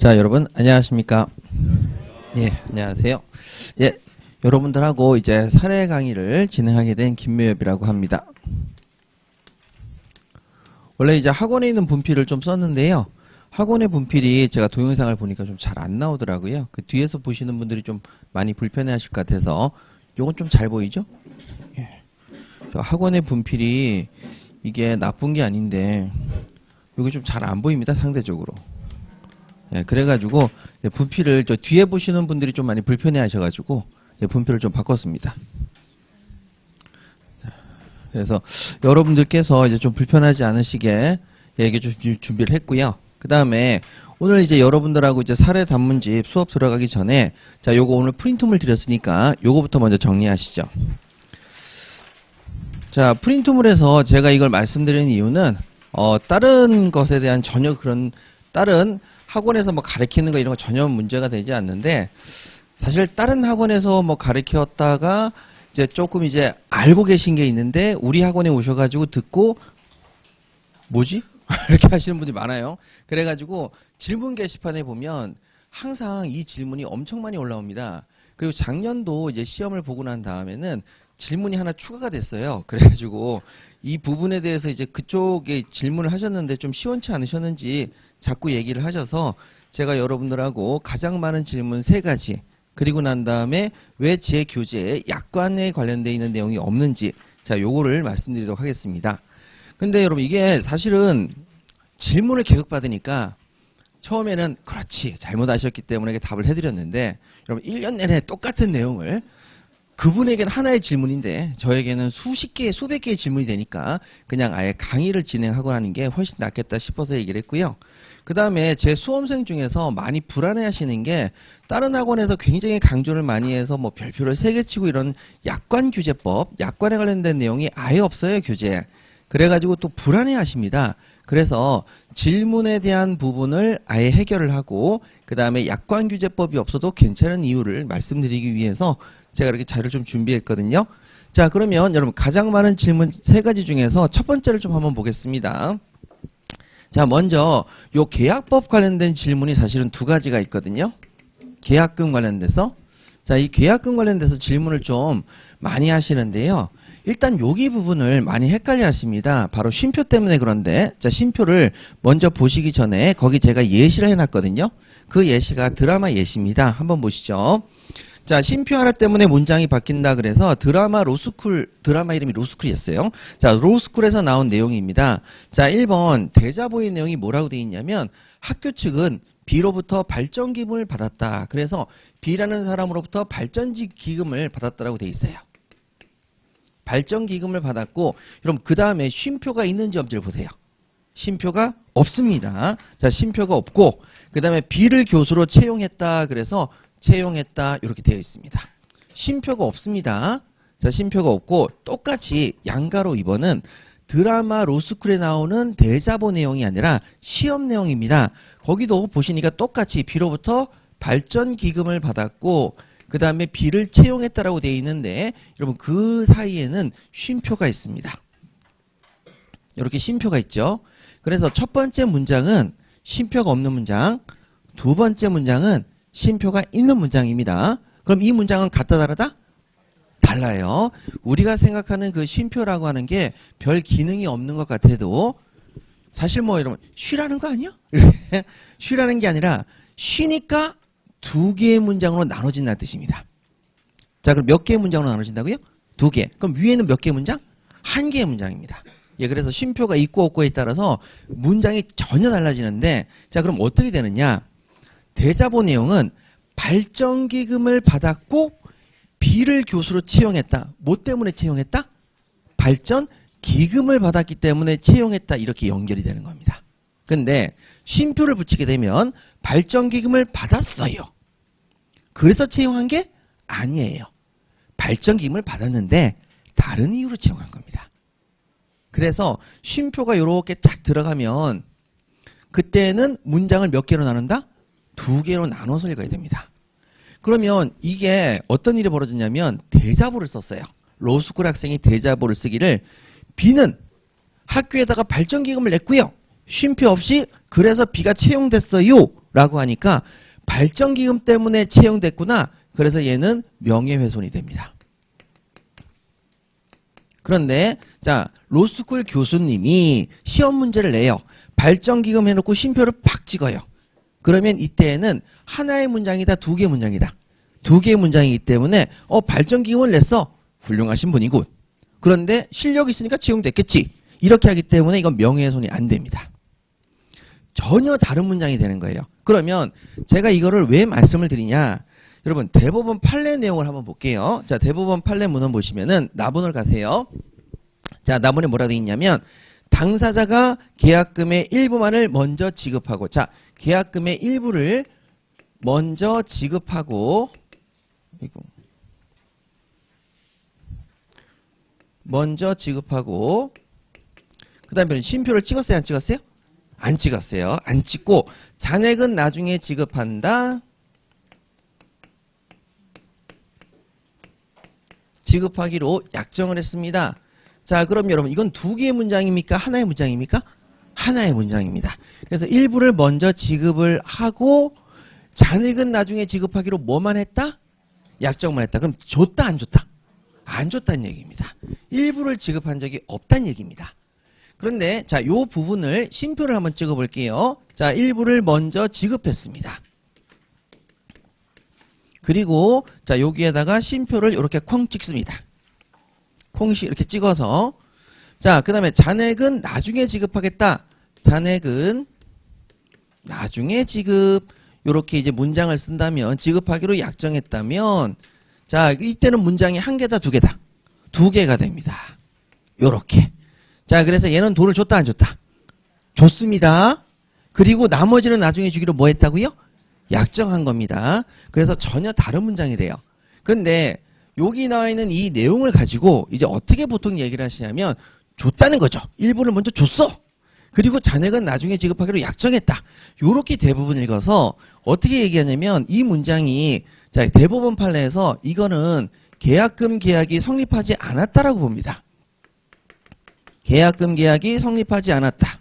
자, 여러분 안녕하십니까? 예, 안녕하세요. 예, 여러분들하고 이제 사례 강의를 진행하게 된 김매엽이라고 합니다. 원래 이제 학원에 있는 분필을 좀 썼는데요. 학원의 분필이 제가 동영상을 보니까 좀 잘 안 나오더라고요. 그 뒤에서 보시는 분들이 좀 많이 불편해 하실 것 같아서 요건 좀 잘 보이죠? 예. 학원의 분필이 이게 나쁜 게 아닌데 이게 좀 잘 안 보입니다, 상대적으로. 예, 그래가지고 분필을 저 뒤에 보시는 분들이 좀 많이 불편해 하셔가지고 분필을 좀 바꿨습니다. 그래서 여러분들께서 이제 좀 불편하지 않으시게 이게 좀 준비를 했고요. 그 다음에 오늘 이제 여러분들하고 이제 사례 단문집 수업 들어가기 전에 자, 요거 오늘 프린트물 드렸으니까 요거부터 먼저 정리하시죠. 자, 프린트물에서 제가 이걸 말씀드리는 이유는 다른 것에 대한 전혀 그런 다른 학원에서 뭐 가르치는 거 이런 거 전혀 문제가 되지 않는데, 사실 다른 학원에서 뭐 가르쳤다가 이제 조금 이제 알고 계신 게 있는데 우리 학원에 오셔가지고 듣고 뭐지? 이렇게 하시는 분들이 많아요. 그래가지고 질문 게시판에 보면 항상 이 질문이 엄청 많이 올라옵니다. 그리고 작년도 이제 시험을 보고 난 다음에는 질문이 하나 추가가 됐어요. 그래가지고 이 부분에 대해서 이제 그쪽에 질문을 하셨는데 좀 시원치 않으셨는지 자꾸 얘기를 하셔서 제가 여러분들하고 가장 많은 질문 3가지, 그리고 난 다음에 왜 제 교재에 약관에 관련되어 있는 내용이 없는지, 자, 요거를 말씀드리도록 하겠습니다. 근데 여러분 이게 사실은 질문을 계속 받으니까 처음에는 그렇지 잘못하셨기 때문에 답을 해드렸는데, 여러분 1년 내내 똑같은 내용을 그분에게는 하나의 질문인데 저에게는 수십 개, 수백 개의 질문이 되니까 그냥 아예 강의를 진행하고 하는 게 훨씬 낫겠다 싶어서 얘기를 했고요. 그 다음에 제 수험생 중에서 많이 불안해 하시는 게, 다른 학원에서 굉장히 강조를 많이 해서 뭐 별표를 3개 치고 이런 약관 규제법, 약관에 관련된 내용이 아예 없어요, 교재에. 그래가지고 또 불안해 하십니다. 그래서 질문에 대한 부분을 아예 해결을 하고 그 다음에 약관 규제법이 없어도 괜찮은 이유를 말씀드리기 위해서 제가 이렇게 자료를 좀 준비했거든요. 자, 그러면 여러분 가장 많은 질문 3가지 중에서 첫 번째를 좀 한번 보겠습니다. 자, 먼저 요 계약법 관련된 질문이 사실은 2가지가 있거든요. 계약금 관련돼서. 자, 이 계약금 관련돼서 질문을 좀 많이 하시는데요. 일단 여기 부분을 많이 헷갈려 하십니다. 바로 쉼표 때문에 그런데, 자, 쉼표를 먼저 보시기 전에 거기 제가 예시를 해놨거든요. 그 예시가 드라마 예시입니다. 한번 보시죠. 자, 쉼표 하나 때문에 문장이 바뀐다 그래서 드라마 로스쿨, 드라마 이름이 로스쿨이었어요. 자, 로스쿨에서 나온 내용입니다. 자, 1번 대자보의 내용이 뭐라고 되어 있냐면, 학교 측은 B로부터 발전기금을 받았다. 그래서 B라는 사람으로부터 발전기금을 받았다라고 되어 있어요. 발전기금을 받았고, 그럼 그 다음에 쉼표가 있는지 없는지를 보세요. 쉼표가 없습니다. 자, 쉼표가 없고, 그 다음에 B를 교수로 채용했다. 그래서 채용했다. 이렇게 되어 있습니다. 쉼표가 없습니다. 자, 쉼표가 없고, 똑같이 양가로 2번은 드라마 로스쿨에 나오는 대자보 내용이 아니라 시험 내용입니다. 거기도 보시니까 똑같이 B로부터 발전기금을 받았고, 그 다음에 B를 채용했다라고 되어 있는데, 여러분 그 사이에는 쉼표가 있습니다. 이렇게 쉼표가 있죠. 그래서 첫 번째 문장은 쉼표가 없는 문장, 2번째 문장은 쉼표가 있는 문장입니다. 그럼 이 문장은 같다 다르다? 달라요. 우리가 생각하는 그 쉼표라고 하는 게 별 기능이 없는 것 같아도 사실 뭐 여러분 쉬라는 거 아니야? 쉬라는 게 아니라 쉬니까 2개의 문장으로 나눠진다는 뜻입니다. 자, 그럼 몇 개의 문장으로 나눠진다고요? 2개. 그럼 위에는 몇 개의 문장? 1개의 문장입니다. 예, 그래서 쉼표가 있고 없고에 따라서 문장이 전혀 달라지는데, 자, 그럼 어떻게 되느냐? 대자보 내용은 발전기금을 받았고 B를 교수로 채용했다. 뭐 때문에 채용했다? 발전기금을 받았기 때문에 채용했다. 이렇게 연결이 되는 겁니다. 근데 쉼표를 붙이게 되면 발전기금을 받았어요. 그래서 채용한 게 아니에요. 발전기금을 받았는데 다른 이유로 채용한 겁니다. 그래서 쉼표가 이렇게 쫙 들어가면 그때는 문장을 몇 개로 나눈다? 2개로 나눠서 읽어야 됩니다. 그러면 이게 어떤 일이 벌어졌냐면 대자보를 썼어요. 로스쿨 학생이 대자보를 쓰기를 B는 학교에다가 발전기금을 냈고요. 쉼표 없이 그래서 B가 채용됐어요. 라고 하니까 발전기금 때문에 채용됐구나. 그래서 얘는 명예훼손이 됩니다. 그런데 자 로스쿨 교수님이 시험 문제를 내요. 발전기금 해놓고 쉼표를 팍 찍어요. 그러면 이때에는 하나의 문장이다, 두 개의 문장이다. 두 개의 문장이기 때문에 발전기금을 냈어. 훌륭하신 분이군. 그런데 실력이 있으니까 채용됐겠지. 이렇게 하기 때문에 이건 명예훼손이 안 됩니다. 전혀 다른 문장이 되는 거예요. 그러면 제가 이거를 왜 말씀을 드리냐. 여러분 대법원 판례 내용을 한번 볼게요. 자 대법원 판례 문헌 보시면은 나본을 가세요. 자 나본에 뭐라고 되어 있냐면 당사자가 계약금의 일부만을 먼저 지급하고 자 계약금의 일부를 먼저 지급하고 그 다음에 쉼표를 찍었어요? 안 찍었어요? 안 찍었어요. 안 찍고 잔액은 나중에 지급한다. 지급하기로 약정을 했습니다. 자 그럼 여러분 이건 두 개의 문장입니까? 하나의 문장입니까? 하나의 문장입니다. 그래서 일부를 먼저 지급을 하고 잔액은 나중에 지급하기로 뭐만 했다? 약정만 했다. 그럼 줬다 안 줬다? 안 줬다는 얘기입니다. 일부를 지급한 적이 없다는 얘기입니다. 그런데 자, 요 부분을 쉼표를 한번 찍어 볼게요. 자, 일부를 먼저 지급했습니다. 그리고 자, 여기에다가 쉼표를 이렇게 콩 찍습니다. 콩시 이렇게 찍어서 자, 그다음에 잔액은 나중에 지급하겠다. 잔액은 나중에 지급. 요렇게 이제 문장을 쓴다면 지급하기로 약정했다면 자, 이때는 문장이 한 개다, 두 개다. 두 개가 됩니다. 요렇게. 자, 그래서 얘는 돈을 줬다, 안 줬다? 줬습니다. 그리고 나머지는 나중에 주기로 뭐 했다고요? 약정한 겁니다. 그래서 전혀 다른 문장이 돼요. 근데 여기 나와 있는 이 내용을 가지고 이제 어떻게 보통 얘기를 하시냐면 줬다는 거죠. 일부를 먼저 줬어. 그리고 잔액은 나중에 지급하기로 약정했다. 요렇게 대부분 읽어서 어떻게 얘기하냐면 이 문장이 자, 대법원 판례에서 이거는 계약금 계약이 성립하지 않았다라고 봅니다. 계약금 계약이 성립하지 않았다.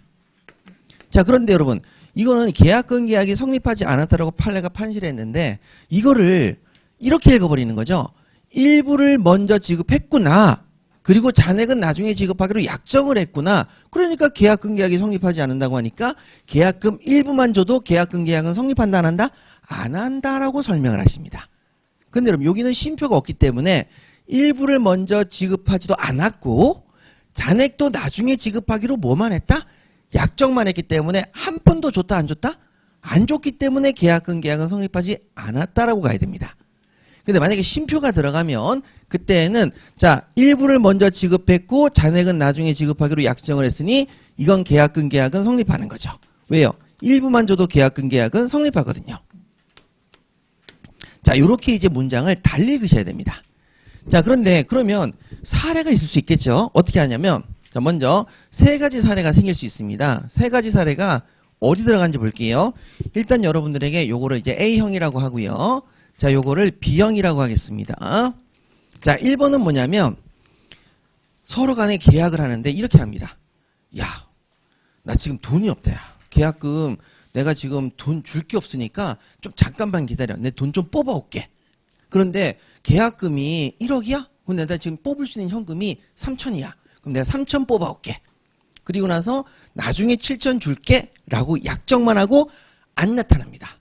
자, 그런데 여러분 이거는 계약금 계약이 성립하지 않았다라고 판례가 판시를 했는데 이거를 이렇게 읽어버리는 거죠. 일부를 먼저 지급했구나. 그리고 잔액은 나중에 지급하기로 약정을 했구나. 그러니까 계약금 계약이 성립하지 않는다고 하니까 계약금 일부만 줘도 계약금 계약은 성립한다 안 한다? 안 한다라고 설명을 하십니다. 근데 여러분 여기는 쉼표가 없기 때문에 일부를 먼저 지급하지도 않았고 잔액도 나중에 지급하기로 뭐만 했다? 약정만 했기 때문에 한 푼도 줬다 안 줬다? 안 줬기 때문에 계약금 계약은 성립하지 않았다라고 가야 됩니다. 근데 만약에 쉼표가 들어가면 그때는 자 일부를 먼저 지급했고 잔액은 나중에 지급하기로 약정을 했으니 이건 계약금 계약은 성립하는 거죠. 왜요? 일부만 줘도 계약금 계약은 성립하거든요. 자 이렇게 이제 문장을 달리 읽으셔야 됩니다. 자 그런데 그러면 사례가 있을 수 있겠죠. 어떻게 하냐면 자 먼저 세 가지 사례가 생길 수 있습니다. 세 가지 사례가 어디 들어간지 볼게요. 일단 여러분들에게 요거를 이제 A형이라고 하고요. 자, 요거를 B형이라고 하겠습니다. 자, 1번은 뭐냐면 서로 간에 계약을 하는데 이렇게 합니다. 야, 나 지금 돈이 없다. 야. 계약금 내가 지금 돈 줄 게 없으니까 좀 잠깐만 기다려. 내 돈 좀 뽑아올게. 그런데 계약금이 1억이야? 근데 내가 지금 뽑을 수 있는 현금이 3천이야. 그럼 내가 3천 뽑아올게. 그리고 나서 나중에 7천 줄게 라고 약정만 하고 안 나타납니다.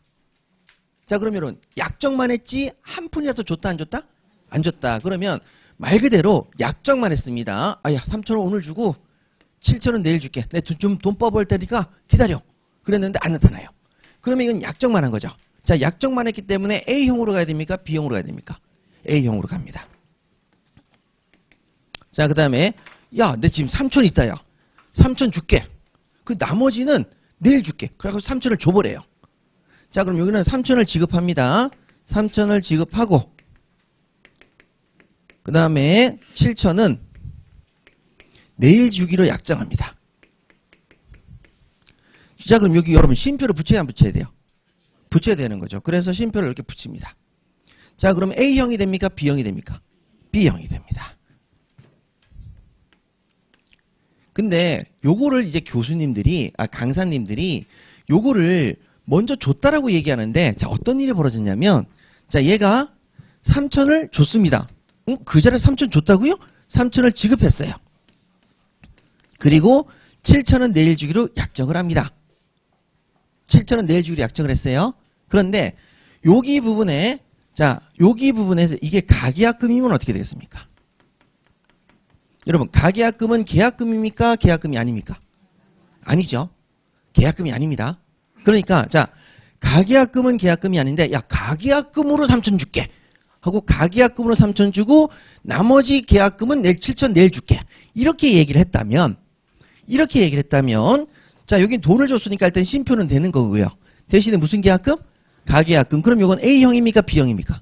자 그러면 약정만 했지 한 푼이라도 줬다 안 줬다? 안 줬다. 그러면 말 그대로 약정만 했습니다. 아야 3천원 오늘 주고 7천원 내일 줄게. 내 좀 돈 뽑아올 테니까 기다려. 그랬는데 안 나타나요. 그러면 이건 약정만 한 거죠. 자 약정만 했기 때문에 A형으로 가야 됩니까? B형으로 가야 됩니까? A형으로 갑니다. 자 그 다음에 야 내 지금 3천 있다. 야 3천 줄게. 그 나머지는 내일 줄게. 그래서 3천을 줘버려요. 자 그럼 여기는 3천을 지급합니다. 3천을 지급하고 그 다음에 7천은 내일 주기로 약정합니다. 자 그럼 여기 여러분 쉼표를 붙여야 안 붙여야 돼요? 붙여야 되는 거죠. 그래서 쉼표를 이렇게 붙입니다. 자 그럼 A형이 됩니까? B형이 됩니까? B형이 됩니다. 근데 요거를 이제 교수님들이 강사님들이 요거를 먼저 줬다라고 얘기하는데, 자, 어떤 일이 벌어졌냐면, 자, 얘가 3천을 줬습니다. 그 자리에 3천 줬다고요? 3천을 지급했어요. 그리고 7천은 내일 주기로 약정을 합니다. 7천은 내일 주기로 약정을 했어요. 그런데 여기 부분에, 자, 여기 부분에서 이게 가계약금이면 어떻게 되겠습니까? 여러분, 가계약금은 계약금입니까? 계약금이 아닙니까? 아니죠. 계약금이 아닙니다. 그러니까, 자, 가계약금은 계약금이 아닌데, 야, 가계약금으로 3천 줄게 하고 가계약금으로 3천 주고 나머지 계약금은 내일 7천 내일 줄게, 이렇게 얘기를 했다면, 자, 여긴 돈을 줬으니까 일단 쉼표는 되는 거고요. 대신에 무슨 계약금? 가계약금. 그럼 이건 A형입니까? B형입니까?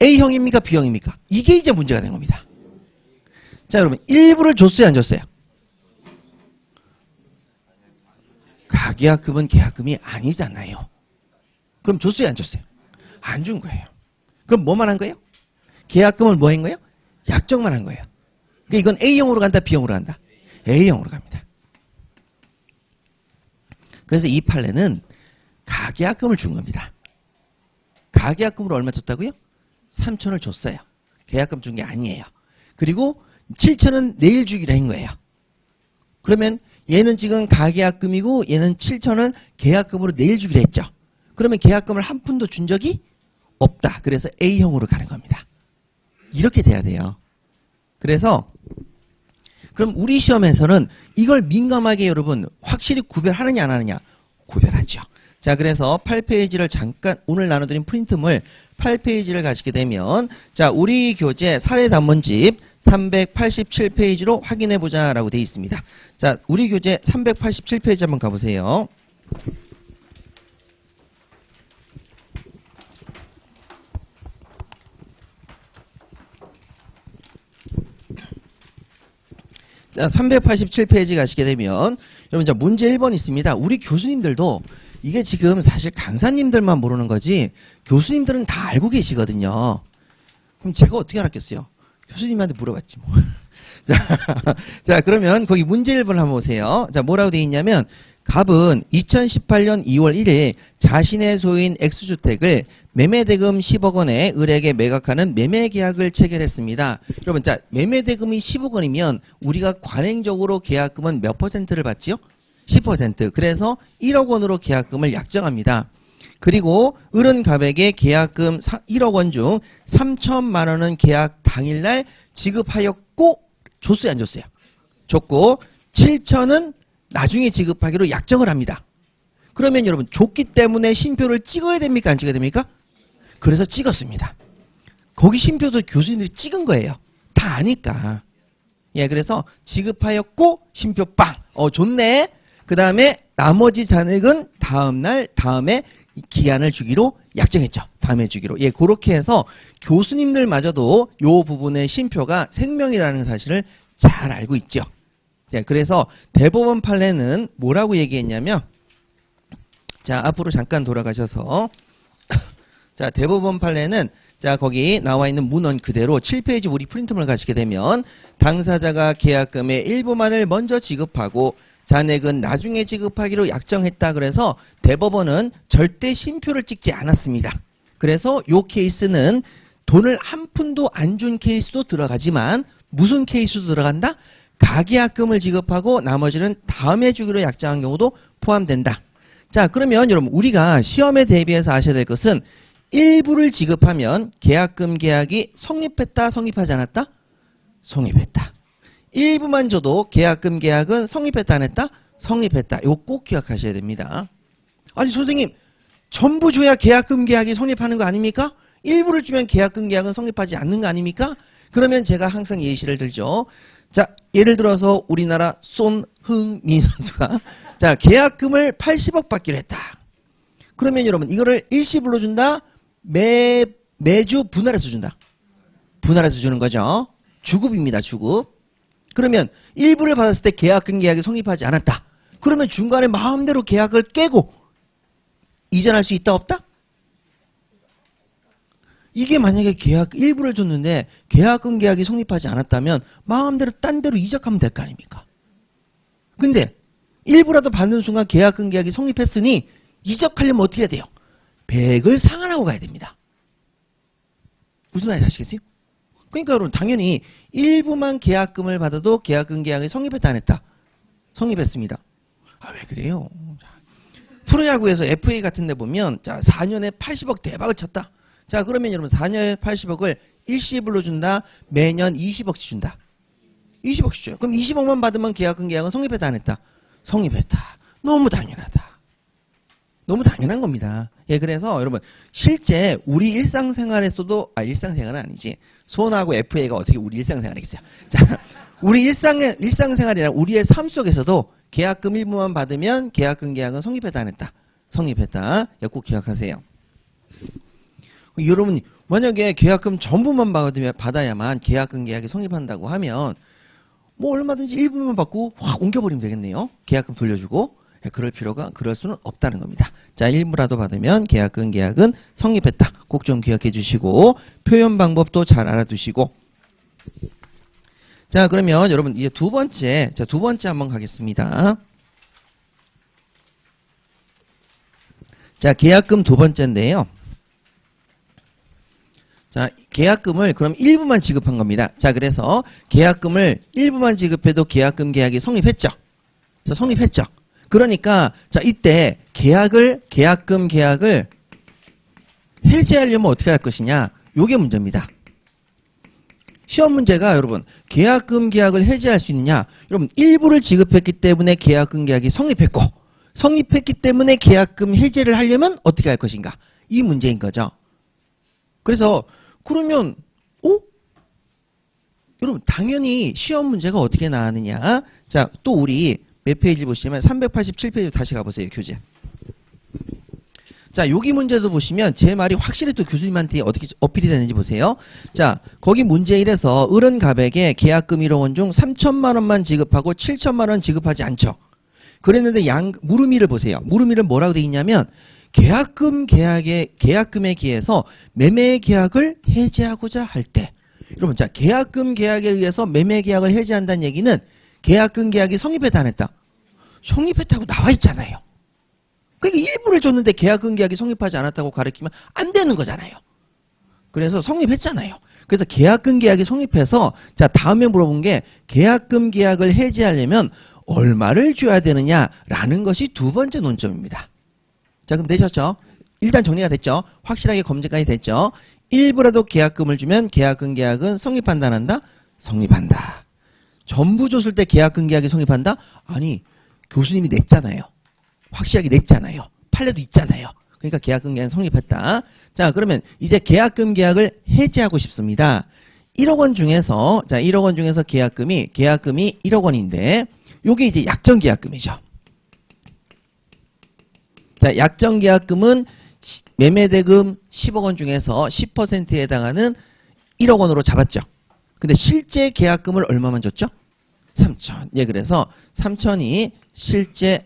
A형입니까? B형입니까? 이게 이제 문제가 된 겁니다. 자, 여러분, 일부를 줬어요, 안 줬어요? 가계약금은 계약금이 아니잖아요. 그럼 줬어요, 안 줬어요? 안 준 거예요. 그럼 뭐만 한 거예요? 계약금을 뭐 한 거예요? 약정만 한 거예요. 그러니까 이건 A형으로 간다, B형으로 간다? A형으로 갑니다. 그래서 이 판례는 가계약금을 준 겁니다. 가계약금으로 얼마 줬다고요? 3천을 줬어요. 계약금 준 게 아니에요. 그리고 7천은 내일 주기로 한 거예요. 그러면 얘는 지금 가계약금이고 얘는 7천은 계약금으로 내일 주기로 했죠. 그러면 계약금을 한 푼도 준 적이 없다. 그래서 A형으로 가는 겁니다. 이렇게 돼야 돼요. 그래서 그럼 우리 시험에서는 이걸 민감하게 여러분 확실히 구별하느냐 안 하느냐? 구별하죠. 자, 그래서 8페이지를 잠깐 오늘 나눠드린 프린트물 8페이지를 가시게 되면, 자, 우리 교재 사례 단문집 387페이지로 확인해보자 라고 되어 있습니다. 자, 우리 교재 387페이지 한번 가보세요. 자, 387페이지 가시게 되면, 여러분, 자, 문제 1번 있습니다. 우리 교수님들도 이게 지금 사실 강사님들만 모르는 거지, 교수님들은 다 알고 계시거든요. 그럼 제가 어떻게 알았겠어요? 교수님한테 물어봤지, 뭐. 자, 그러면 거기 문제 1번 한번 보세요. 자, 뭐라고 되어 있냐면, 갑은 2018년 2월 1일 자신의 소유인 X주택을 매매대금 10억 원에 을에게 매각하는 매매계약을 체결했습니다. 여러분, 자, 매매대금이 10억 원이면 우리가 관행적으로 계약금은 몇 퍼센트를 받지요? 10%. 그래서 1억 원으로 계약금을 약정합니다. 그리고 을은 갑에게 계약금 1억 원 중 3천만 원은 계약 당일날 지급하였고, 줬어요, 안 줬어요? 줬고, 7천은 나중에 지급하기로 약정을 합니다. 그러면 여러분, 줬기 때문에 쉼표를 찍어야 됩니까? 안 찍어야 됩니까? 그래서 찍었습니다. 거기 쉼표도 교수님들이 찍은 거예요. 다 아니까. 예, 그래서 지급하였고, 쉼표 빵! 좋네. 그 다음에 나머지 잔액은 다음에 기한을 주기로 약정했죠. 다음에 주기로. 예, 그렇게 해서 교수님들마저도 요 부분의 쉼표가 생명이라는 사실을 잘 알고 있죠. 자, 그래서 대법원 판례는 뭐라고 얘기했냐면, 자, 앞으로 잠깐 돌아가셔서, 자, 대법원 판례는, 자, 거기 나와 있는 문헌 그대로 7페이지 우리 프린트물 가시게 되면, 당사자가 계약금의 일부만을 먼저 지급하고, 잔액은 나중에 지급하기로 약정했다. 그래서 대법원은 절대 쉼표를 찍지 않았습니다. 그래서 요 케이스는 돈을 한 푼도 안 준 케이스도 들어가지만, 무슨 케이스도 들어간다? 가계약금을 지급하고 나머지는 다음에 주기로 약정한 경우도 포함된다. 자, 그러면 여러분, 우리가 시험에 대비해서 아셔야 될 것은 일부를 지급하면 계약금 계약이 성립했다, 성립하지 않았다? 성립했다. 일부만 줘도 계약금 계약은 성립했다, 안 했다? 성립했다. 이거 꼭 기억하셔야 됩니다. 아니, 선생님, 전부 줘야 계약금 계약이 성립하는 거 아닙니까? 일부를 주면 계약금 계약은 성립하지 않는 거 아닙니까? 그러면 제가 항상 예시를 들죠. 자, 예를 들어서 우리나라 손흥민 선수가, 자, 계약금을 80억 받기로 했다. 그러면 여러분, 이거를 일시불로 준다? 매주 분할해서 준다? 분할해서 주는 거죠. 주급입니다, 주급. 그러면 일부를 받았을 때 계약금 계약이 성립하지 않았다. 그러면 중간에 마음대로 계약을 깨고 이전할 수 있다, 없다? 이게 만약에 계약 일부를 줬는데 계약금 계약이 성립하지 않았다면 마음대로 딴 데로 이적하면 될 거 아닙니까? 근데 일부라도 받는 순간 계약금 계약이 성립했으니 이적하려면 어떻게 해야 돼요? 100을 상환하고 가야 됩니다. 무슨 말인지 아시겠어요? 그러니까 여러분 당연히 일부만 계약금을 받아도 계약금 계약이 성립했다 안 했다? 성립했습니다. 아, 왜 그래요? 프로야구에서 FA 같은 데 보면 자 4년에 80억 대박을 쳤다. 자 그러면 여러분 4년에 80억을 일시불로 준다. 매년 20억씩 준다. 20억씩 줘요. 그럼 20억만 받으면 계약금 계약은 성립했다 안 했다? 성립했다. 너무 당연하다. 너무 당연한 겁니다. 예, 그래서 여러분 실제 우리 일상생활에서도 일상생활은 아니지. 손하고 FA가 어떻게 우리 일상생활이겠어요? 자, 우리 일상생활이나 우리의 삶 속에서도 계약금 일부만 받으면 계약금 계약은 성립했다 안 했다? 성립했다. 꼭 기억하세요. 여러분 만약에 계약금 전부만 받아야만 계약금 계약이 성립한다고 하면 뭐 얼마든지 일부만 받고 확 옮겨버리면 되겠네요. 계약금 돌려주고. 그럴 수는 없다는 겁니다. 자, 일부라도 받으면 계약금 계약은 성립했다. 꼭 좀 기억해 주시고 표현 방법도 잘 알아두시고. 자, 그러면 여러분 이제 두 번째 한번 가겠습니다. 자, 계약금 두 번째인데요. 자, 계약금을 그럼 일부만 지급한 겁니다. 자, 그래서 계약금을 일부만 지급해도 계약금 계약이 성립했죠. 자, 성립했죠. 그러니까 자 이때 계약금 계약을 해지하려면 어떻게 할 것이냐? 요게 문제입니다. 시험 문제가 여러분 계약금 계약을 해지할 수 있느냐? 여러분 일부를 지급했기 때문에 계약금 계약이 성립했기 때문에 계약금 해지를 하려면 어떻게 할 것인가? 이 문제인 거죠. 그래서 그러면 여러분 당연히 시험 문제가 어떻게 나왔느냐? 자, 또 우리 몇 페이지 보시면 387페이지 다시 가보세요. 교재. 자, 여기 문제도 보시면 제 말이 확실히 또 교수님한테 어떻게 어필이 되는지 보세요. 자, 거기 문제 1에서 을은갑에게 계약금 1억 원 중 3천만 원만 지급하고 7천만 원 지급하지 않죠. 그랬는데 무르미를 보세요. 무르미를 뭐라고 돼 있냐면 계약금에 기해서 매매 계약을 해지하고자 할 때. 여러분, 자, 계약금 계약에 의해서 매매 계약을 해지한다는 얘기는 계약금 계약이 성립했다 안 했다? 성립했다고 나와 있잖아요. 그러니까 일부를 줬는데 계약금 계약이 성립하지 않았다고 가르치면 안 되는 거잖아요. 그래서 성립했잖아요. 그래서 계약금 계약이 성립해서 자 다음에 물어본 게 계약금 계약을 해지하려면 얼마를 줘야 되느냐라는 것이 두 번째 논점입니다. 자, 그럼 되셨죠? 일단 정리가 됐죠? 확실하게 검증까지 됐죠? 일부라도 계약금을 주면 계약금 계약은 성립한다 안 한다? 성립한다. 전부 줬을 때 계약금 계약이 성립한다? 아니, 교수님이 냈잖아요. 확실하게 냈잖아요. 판례도 있잖아요. 그러니까 계약금 계약은 성립했다. 자, 그러면 이제 계약금 계약을 해지하고 싶습니다. 1억 원 중에서 1억 원 중에서 계약금이 1억 원인데 요게 이제 약정 계약금이죠. 자, 약정 계약금은 매매대금 10억 원 중에서 10%에 해당하는 1억 원으로 잡았죠. 근데 실제 계약금을 얼마만 줬죠? 3천. 예, 그래서 3천이 실제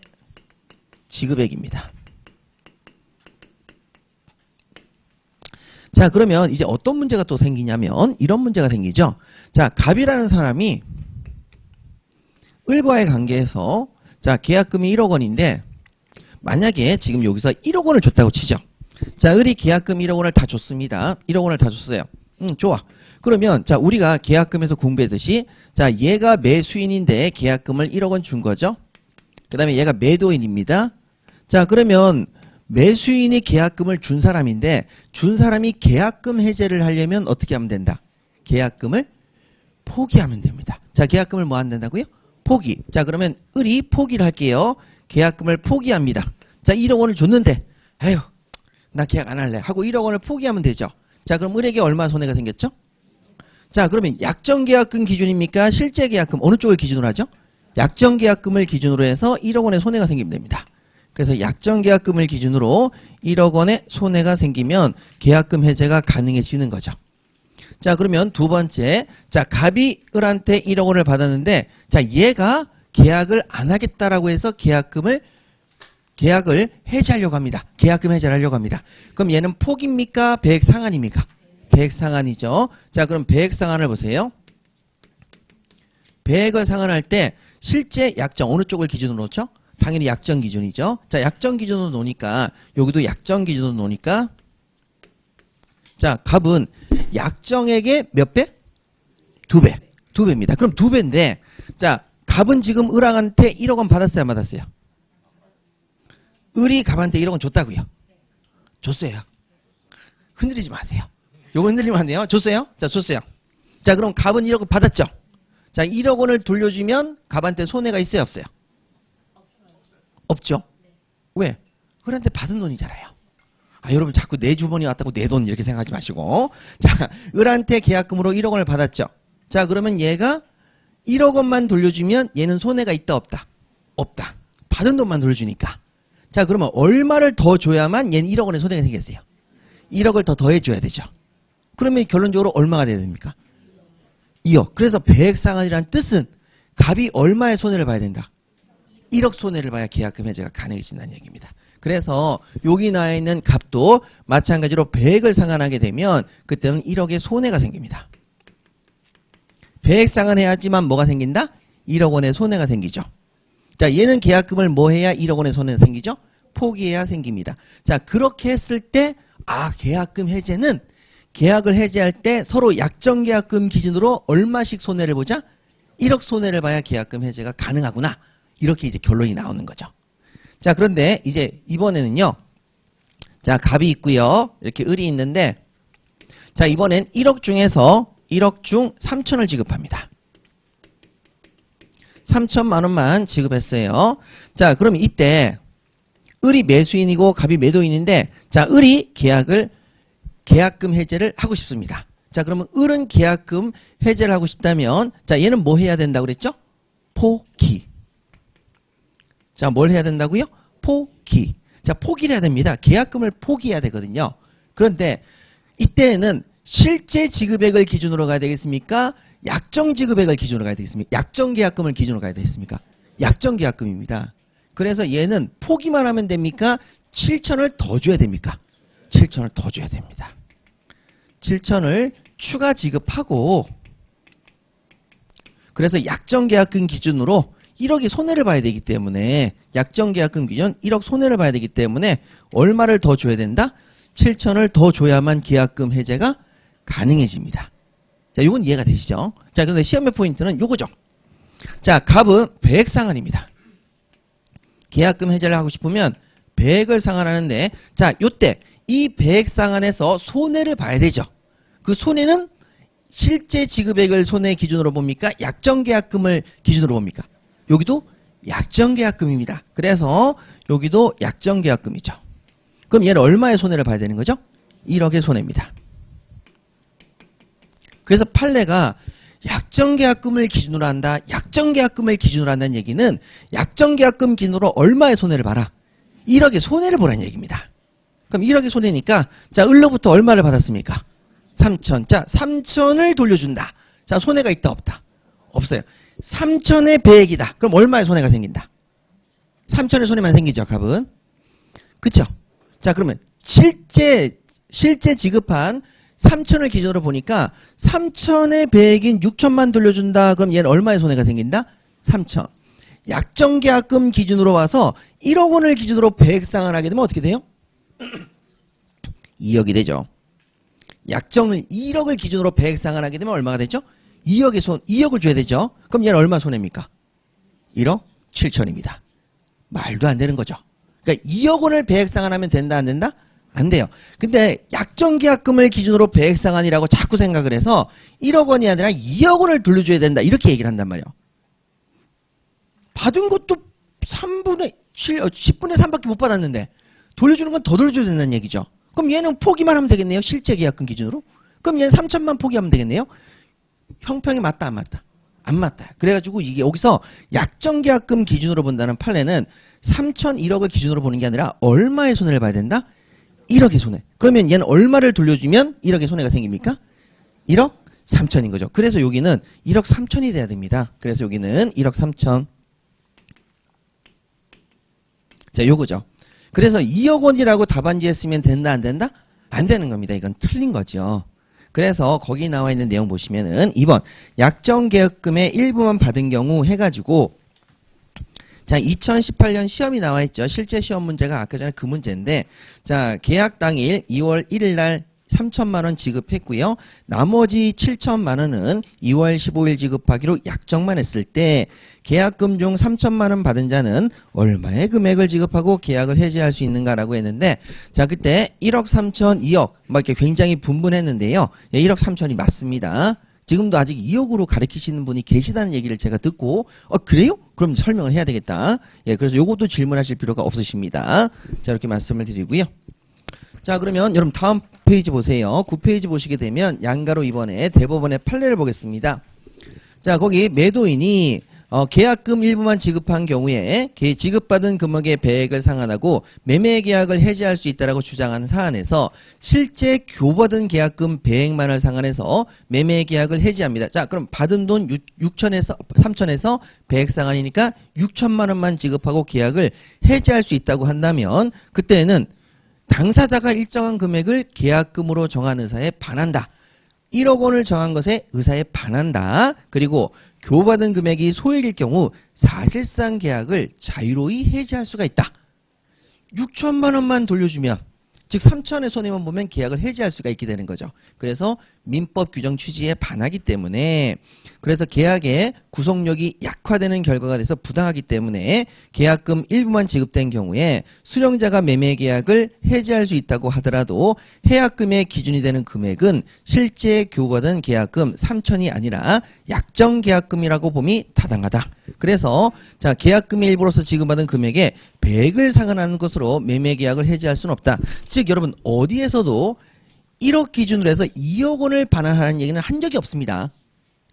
지급액입니다. 자, 그러면 이제 어떤 문제가 또 생기냐면 이런 문제가 생기죠. 자, 갑이라는 사람이 을과의 관계에서 자, 계약금이 1억 원인데 만약에 지금 여기서 1억 원을 줬다고 치죠. 자, 을이 계약금 1억 원을 다 줬습니다. 1억 원을 다 줬어요. 좋아. 그러면 자, 우리가 계약금에서 공부했듯이 자, 얘가 매수인인데 계약금을 1억 원 준 거죠. 그 다음에 얘가 매도인입니다. 자, 그러면 매수인이 계약금을 준 사람인데 준 사람이 계약금 해제를 하려면 어떻게 하면 된다? 계약금을 포기하면 됩니다. 자, 계약금을 뭐 안 된다고요? 포기. 자, 그러면 을이 포기를 할게요. 계약금을 포기합니다. 자, 1억 원을 줬는데 에휴, 나 계약 안 할래 하고 1억 원을 포기하면 되죠. 자, 그럼 을에게 얼마 손해가 생겼죠? 자, 그러면 약정계약금 기준입니까? 실제 계약금 어느 쪽을 기준으로 하죠? 약정계약금을 기준으로 해서 1억 원의 손해가 생기면 됩니다. 그래서 약정계약금을 기준으로 1억 원의 손해가 생기면 계약금 해제가 가능해지는 거죠. 자, 그러면 두 번째, 자, 갑이 을한테 1억 원을 받았는데 자, 얘가 계약을 안 하겠다라고 해서 계약을 해지하려고 합니다. 계약금 해제를 하려고 합니다. 그럼 얘는 포기입니까? 배액 상환입니까? 배액 상환이죠. 자, 그럼 배액 상환을 보세요. 배액을 상환할 때 실제 약정 어느 쪽을 기준으로 놓죠? 당연히 약정 기준이죠. 자, 약정 기준으로 놓으니까 여기도 약정 기준으로 놓으니까 자, 값은 약정액의 몇 배? 2배. 2배입니다. 그럼 2배인데 자, 값은 지금 을왕한테 1억 원 받았어요, 안 받았어요? 을이 값한테 1억 원 줬다고요. 줬어요. 흔들리지 마세요. 요거 흔들리면 안 돼요. 줬어요? 자, 줬어요. 자, 그럼 값은 1억 원 받았죠? 자, 1억 원을 돌려주면 값한테 손해가 있어요, 없어요? 없죠? 왜? 을한테 받은 돈이잖아요. 아, 여러분 자꾸 내 주머니 왔다고 내 돈 이렇게 생각하지 마시고. 자, 을한테 계약금으로 1억 원을 받았죠? 자, 그러면 얘가 1억 원만 돌려주면 얘는 손해가 있다, 없다? 없다. 받은 돈만 돌려주니까. 자, 그러면 얼마를 더 줘야만 얘는 1억 원의 손해가 생겼어요? 1억을 더 더해줘야 되죠. 그러면 결론적으로 얼마가 돼야 됩니까? 2억. 그래서 배액상환이라는 뜻은 값이 얼마의 손해를 봐야 된다? 1억 손해를 봐야 계약금 해제가 가능해진다는 얘기입니다. 그래서 여기 나와 있는 값도 마찬가지로 배액을 상환하게 되면 그때는 1억의 손해가 생깁니다. 배액 상환해야지만 뭐가 생긴다? 1억 원의 손해가 생기죠. 자, 얘는 계약금을 뭐 해야 1억 원의 손해가 생기죠? 포기해야 생깁니다. 자, 그렇게 했을 때 아, 계약금 해제는 계약을 해제할 때 서로 약정 계약금 기준으로 얼마씩 손해를 보자? 1억 손해를 봐야 계약금 해제가 가능하구나. 이렇게 이제 결론이 나오는 거죠. 자, 그런데 이제 이번에는요. 자, 값이 있고요. 이렇게 을이 있는데 자, 이번엔 1억 중에서 1억 중 3천을 지급합니다. 3천만 원만 지급했어요. 자, 그럼 이때 을이 매수인이고 값이 매도인인데 자, 을이 계약금 해제를 하고 싶습니다. 자, 그러면 을은 계약금 해제를 하고 싶다면 자, 얘는 뭐 해야 된다고 그랬죠? 포기. 자, 뭘 해야 된다고요? 포기. 자, 포기를 해야 됩니다. 계약금을 포기해야 되거든요. 그런데 이때는 실제 지급액을 기준으로 가야 되겠습니까? 약정 지급액을 기준으로 가야 되겠습니까? 약정 계약금을 기준으로 가야 되겠습니까? 약정 계약금입니다. 그래서 얘는 포기만 하면 됩니까? 7천을 더 줘야 됩니까? 7천을 더 줘야 됩니다. 7천을 추가 지급하고 그래서 약정 계약금 기준으로 1억이 손해를 봐야 되기 때문에 약정 계약금 기준 1억 손해를 봐야 되기 때문에 얼마를 더 줘야 된다? 7천을 더 줘야만 계약금 해제가 가능해집니다. 자, 요건 이해가 되시죠? 자, 그런데 시험의 포인트는 요거죠. 자, 값은 배액 상환입니다. 계약금 해제를 하고 싶으면 배액을 상환하는데 자, 요때 이 배액 상환에서 손해를 봐야 되죠. 그 손해는 실제 지급액을 손해 기준으로 봅니까? 약정 계약금을 기준으로 봅니까? 여기도 약정 계약금입니다. 그래서 여기도 약정 계약금이죠. 그럼 얘는 얼마의 손해를 봐야 되는 거죠? 1억의 손해입니다. 그래서 판례가 약정계약금을 기준으로 한다. 약정계약금을 기준으로 한다는 얘기는 약정계약금 기준으로 얼마의 손해를 봐라? 1억의 손해를 보라는 얘기입니다. 그럼 1억의 손해니까 자, 을로부터 얼마를 받았습니까? 3천. 자, 3천을 돌려준다. 자, 손해가 있다 없다? 없어요. 3천의 배액이다. 그럼 얼마의 손해가 생긴다? 3천의 손해만 생기죠, 값은. 그쵸? 자, 그러면 실제 지급한 3천을 기준으로 보니까 3천의 배액인 6천만 돌려준다. 그럼 얘는 얼마의 손해가 생긴다? 3천. 약정계약금 기준으로 와서 1억 원을 기준으로 배액상을 하게 되면 어떻게 돼요? 2억이 되죠. 약정을 1억을 기준으로 배액상을 하게 되면 얼마가 되죠? 2억을 줘야 되죠. 그럼 얘는 얼마 손해입니까? 1억 7천입니다. 말도 안 되는 거죠. 그러니까 2억 원을 배액상환하면 된다, 안 된다? 안 돼요. 근데 약정계약금을 기준으로 배액상환이라고 자꾸 생각을 해서 1억 원이 아니라 2억 원을 돌려줘야 된다. 이렇게 얘기를 한단 말이에요. 받은 것도 10분의 3밖에 못 받았는데 돌려주는 건 더 돌려줘야 된다는 얘기죠. 그럼 얘는 포기만 하면 되겠네요. 실제 계약금 기준으로. 그럼 얘는 3천만 포기하면 되겠네요. 형평이 맞다, 안 맞다? 안 맞다. 그래가지고 이게 여기서 약정계약금 기준으로 본다는 판례는 3천 1억을 기준으로 보는 게 아니라 얼마의 손해를 봐야 된다? 1억의 손해. 그러면 얘는 얼마를 돌려주면 1억의 손해가 생깁니까? 1억 3천인 거죠. 그래서 여기는 1억 3천이 돼야 됩니다. 그래서 여기는 1억 3천. 자, 요거죠. 그래서 2억 원이라고 답안지에 쓰면 된다, 안 된다? 안 되는 겁니다. 이건 틀린 거죠. 그래서 거기 나와 있는 내용 보시면은 2번 약정계약금의 일부만 받은 경우 해가지고 자, 2018년 시험이 나와 있죠. 실제 시험 문제가 아까 전에 그 문제인데, 자, 계약 당일 2월 1일 날 3천만 원 지급했고요. 나머지 7천만 원은 2월 15일 지급하기로 약정만 했을 때 계약금 중 3천만 원 받은 자는 얼마의 금액을 지급하고 계약을 해지할 수 있는가라고 했는데, 자, 그때 1억 3천, 2억 막 이렇게 굉장히 분분했는데요. 예, 1억 3천이 맞습니다. 지금도 아직 2억으로 가르치시는 분이 계시다는 얘기를 제가 듣고, 그래요? 그럼 설명을 해야 되겠다. 예, 그래서 요것도 질문하실 필요가 없으십니다. 자, 이렇게 말씀을 드리고요. 자, 그러면 여러분 다음 페이지 보세요. 9페이지 보시게 되면 양가로 이번에 대법원의 판례를 보겠습니다. 자, 거기 매도인이 계약금 일부만 지급한 경우에 지급받은 금액의 배액을 상환하고 매매 계약을 해지할 수 있다라고 주장한 사안에서 실제 교부받은 계약금 배액만을 상환해서 매매 계약을 해지합니다. 자, 그럼 받은 돈 3천에서 배액 상환이니까 6천만 원만 지급하고 계약을 해지할 수 있다고 한다면 그때는 당사자가 일정한 금액을 계약금으로 정한 의사에 반한다. 1억 원을 정한 것에 의사에 반한다. 그리고 교부받은 금액이 소액일 경우 사실상 계약을 자유로이 해지할 수가 있다. 6천만 원만 돌려주면, 즉 3천의 손해만 보면 계약을 해지할 수가 있게 되는 거죠. 그래서 민법 규정 취지에 반하기 때문에, 그래서 계약의 구속력이 약화되는 결과가 돼서 부당하기 때문에 계약금 일부만 지급된 경우에 수령자가 매매 계약을 해지할 수 있다고 하더라도 해약금의 기준이 되는 금액은 실제 교부받은 계약금 3천이 아니라 약정 계약금이라고 봄이 타당하다. 그래서 자, 계약금의 일부로서 지급받은 금액에 배액을 상환하는 것으로 매매 계약을 해지할 수는 없다. 즉 여러분 어디에서도 1억 기준으로 해서 2억 원을 반환하는 얘기는 한 적이 없습니다.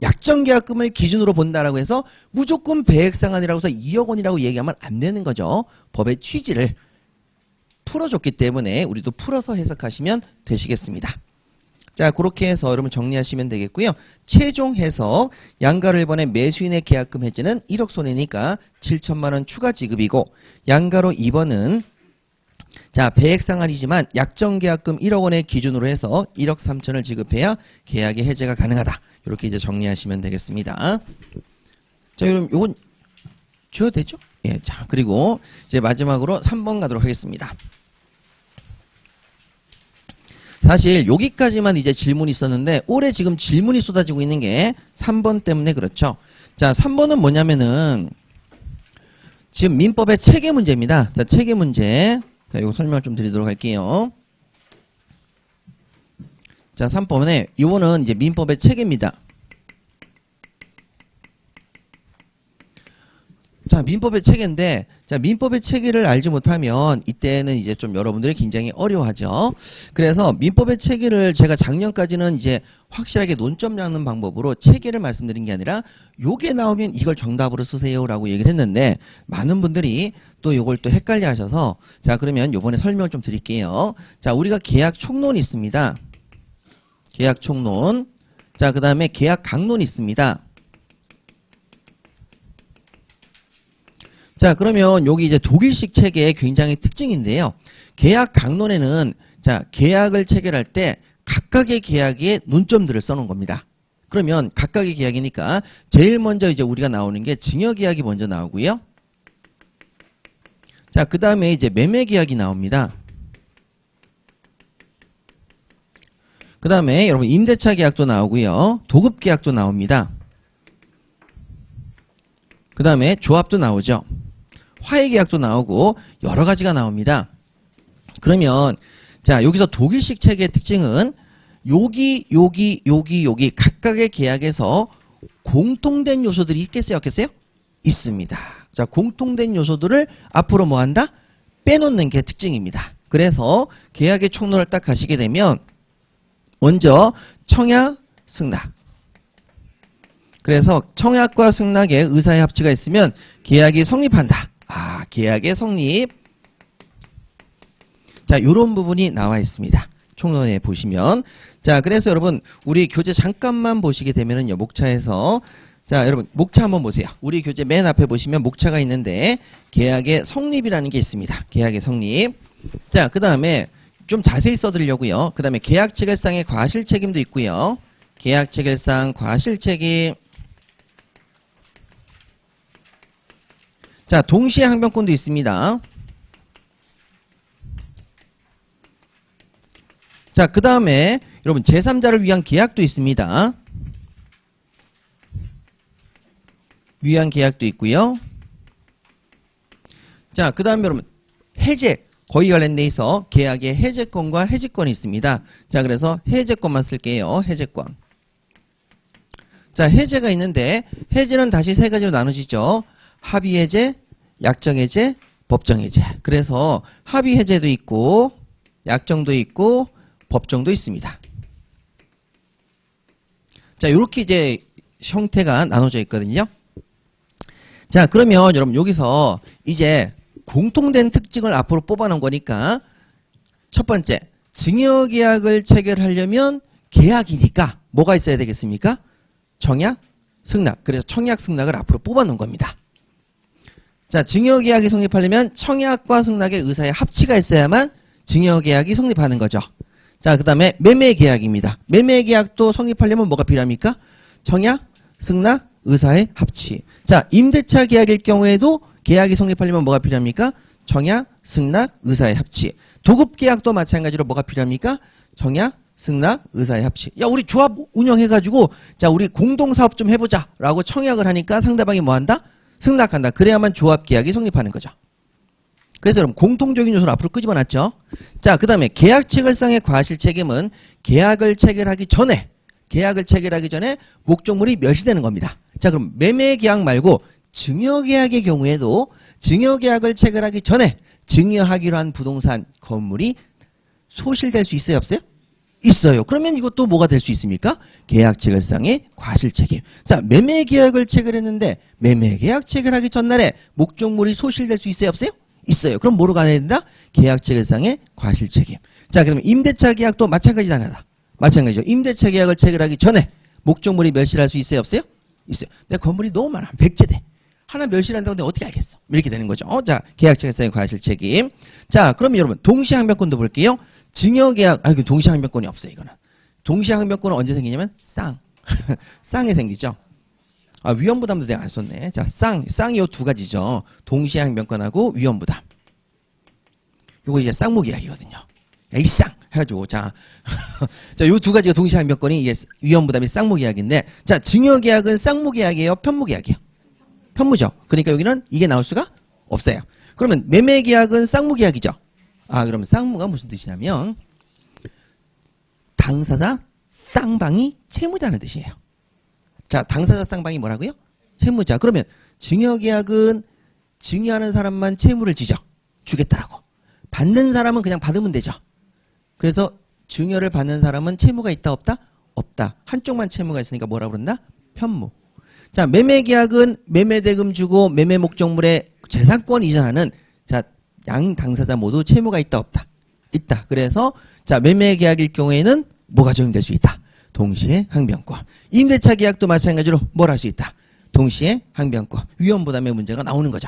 약정 계약금을 기준으로 본다라고 해서 무조건 배액 상환이라고 해서 2억 원이라고 얘기하면 안 되는 거죠. 법의 취지를 풀어줬기 때문에 우리도 풀어서 해석하시면 되시겠습니다. 자, 그렇게 해서 여러분 정리하시면 되겠고요. 최종 해석, 양가로 1번의 매수인의 계약금 해지는 1억 손해니까 7천만 원 추가 지급이고, 양가로 2번은 자, 배액 상환이지만 약정 계약금 1억 원의 기준으로 해서 1억 3천을 지급해야 계약의 해제가 가능하다. 이렇게 이제 정리하시면 되겠습니다. 자, 그럼 요건 지워도 되죠? 예, 자, 그리고 이제 마지막으로 3번 가도록 하겠습니다. 사실 여기까지만 이제 질문이 있었는데 올해 지금 질문이 쏟아지고 있는 게 3번 때문에 그렇죠. 자, 3번은 뭐냐면은 지금 민법의 체계 문제입니다. 자, 체계 문제. 자, 이거 설명을 좀 드리도록 할게요. 자, 3번에 이거는 이제 민법의 체계입니다. 자, 민법의 체계인데, 자, 민법의 체계를 알지 못하면 이때는 이제 좀 여러분들이 굉장히 어려워하죠. 그래서 민법의 체계를 제가 작년까지는 이제 확실하게 논점 잡는 방법으로 체계를 말씀드린 게 아니라 요게 나오면 이걸 정답으로 쓰세요라고 얘기를 했는데 많은 분들이 또 요걸 또 헷갈려 하셔서 자, 그러면 요번에 설명을 좀 드릴게요. 자, 우리가 계약 촉론이 있습니다. 계약 촉론. 자, 그 다음에 계약 강론이 있습니다. 자, 그러면 여기 이제 독일식 체계의 굉장히 특징인데요. 계약 강론에는 자, 계약을 체결할 때 각각의 계약에 논점들을 써놓은 겁니다. 그러면 각각의 계약이니까 제일 먼저 이제 우리가 나오는 게 증여 계약이 먼저 나오고요. 자, 그 다음에 이제 매매 계약이 나옵니다. 그 다음에 여러분 임대차 계약도 나오고요. 도급 계약도 나옵니다. 그 다음에 조합도 나오죠. 화해 계약도 나오고 여러 가지가 나옵니다. 그러면 자, 여기서 독일식 체계의 특징은 여기 각각의 계약에서 공통된 요소들이 있겠어요? 없겠어요? 있습니다. 자, 공통된 요소들을 앞으로 뭐 한다? 빼놓는 게 특징입니다. 그래서 계약의 촉론을 딱 가시게 되면 먼저 청약, 승낙. 그래서 청약과 승낙의 의사의 합치가 있으면 계약이 성립한다. 아, 계약의 성립. 자, 요런 부분이 나와 있습니다. 촉론에 보시면. 자, 그래서 여러분, 우리 교재 잠깐만 보시게 되면은요, 목차에서. 자, 여러분, 목차 한번 보세요. 우리 교재 맨 앞에 보시면 목차가 있는데, 계약의 성립이라는 게 있습니다. 계약의 성립. 자, 그 다음에 좀 자세히 써드리려고요. 그 다음에 계약 체결상의 과실 책임도 있고요. 계약 체결상 과실 책임. 자, 동시에 항변권도 있습니다. 자, 그 다음에 여러분 제3자를 위한 계약도 있습니다. 위한 계약도 있고요. 자, 그 다음에 여러분 해제, 거의 관련돼 있어 계약의 해제권과 해지권이 있습니다. 자, 그래서 해제권만 쓸게요. 해제권. 자, 해제가 있는데 해제는 다시 세 가지로 나누시죠. 합의 해제, 약정 해제, 법정 해제. 그래서 합의 해제도 있고 약정도 있고 법정도 있습니다. 자, 이렇게 이제 형태가 나눠져 있거든요. 자, 그러면 여러분 여기서 이제 공통된 특징을 앞으로 뽑아놓은 거니까 첫 번째, 증여계약을 체결하려면 계약이니까 뭐가 있어야 되겠습니까? 청약, 승낙. 그래서 청약, 승낙을 앞으로 뽑아놓은 겁니다. 자, 증여계약이 성립하려면 청약과 승낙의 의사의 합치가 있어야만 증여계약이 성립하는 거죠. 자, 그 다음에 매매계약입니다. 매매계약도 성립하려면 뭐가 필요합니까? 청약, 승낙, 의사의 합치. 자, 임대차 계약일 경우에도 계약이 성립하려면 뭐가 필요합니까? 청약, 승낙, 의사의 합치. 도급계약도 마찬가지로 뭐가 필요합니까? 청약, 승낙, 의사의 합치. 야, 우리 조합 운영해가지고 자, 우리 공동사업 좀 해보자 라고 청약을 하니까 상대방이 뭐한다? 승낙한다. 그래야만 조합계약이 성립하는 거죠. 그래서 여러분 공통적인 요소를 앞으로 끄집어놨죠. 자, 그 다음에 계약 체결상의 과실 책임은 계약을 체결하기 전에 목적물이 멸시되는 겁니다. 자, 그럼 매매계약 말고 증여계약의 경우에도 증여계약을 체결하기 전에 증여하기로 한 부동산 건물이 소실될 수 있어요, 없어요? 있어요. 그러면 이것도 뭐가 될 수 있습니까? 계약 체결상의 과실 책임. 자, 매매계약을 체결했는데 매매계약 체결하기 전날에 목적물이 소실될 수 있어요, 없어요? 있어요. 그럼 뭐로 가야 된다? 계약 체결상의 과실 책임. 자, 그러면 임대차 계약도 마찬가지다. 마찬가지죠. 임대차 계약을 체결하기 전에 목적물이 멸실할 수 있어요, 없어요? 있어요. 내 건물이 너무 많아. 100세대. 하나 멸실한다고 내가 어떻게 알겠어? 이렇게 되는 거죠. 자, 계약 체결상의 과실 책임. 자, 그럼 여러분 동시에 항변권도 볼게요. 증여계약, 동시에 항변권이 없어요, 이거는. 동시에 항변권은 언제 생기냐면 쌍에 생기죠. 아, 위험부담도 내가 안 썼네. 자, 쌍이 요 두 가지죠. 동시에 항변권하고 위험부담. 요거 이제 쌍무계약이거든요. 야, 이 쌍! 해가지고, 자, 요 두 가지가 동시에 항변권이 이게 위험부담이 쌍무계약인데, 자, 증여계약은 쌍무계약이에요? 편무계약이에요? 편무죠. 그러니까 여기는 이게 나올 수가 없어요. 그러면 매매계약은 쌍무계약이죠. 아, 그러면 쌍무가 무슨 뜻이냐면, 당사자 쌍방이 채무자는 뜻이에요. 자, 당사자 쌍방이 뭐라고요? 채무자. 그러면 증여계약은 증여하는 사람만 채무를 지죠. 주겠다라고. 받는 사람은 그냥 받으면 되죠. 그래서 증여를 받는 사람은 채무가 있다 없다? 없다. 한쪽만 채무가 있으니까 뭐라고 그런다? 편무. 자, 매매계약은 매매대금 주고 매매 목적물의 재산권 이전하는 자, 양 당사자 모두 채무가 있다 없다? 있다. 그래서 자, 매매계약일 경우에는 뭐가 적용될 수 있다? 동시에 항변권. 임대차 계약도 마찬가지로 뭘 할 수 있다? 동시에 항변권. 위험부담의 문제가 나오는 거죠.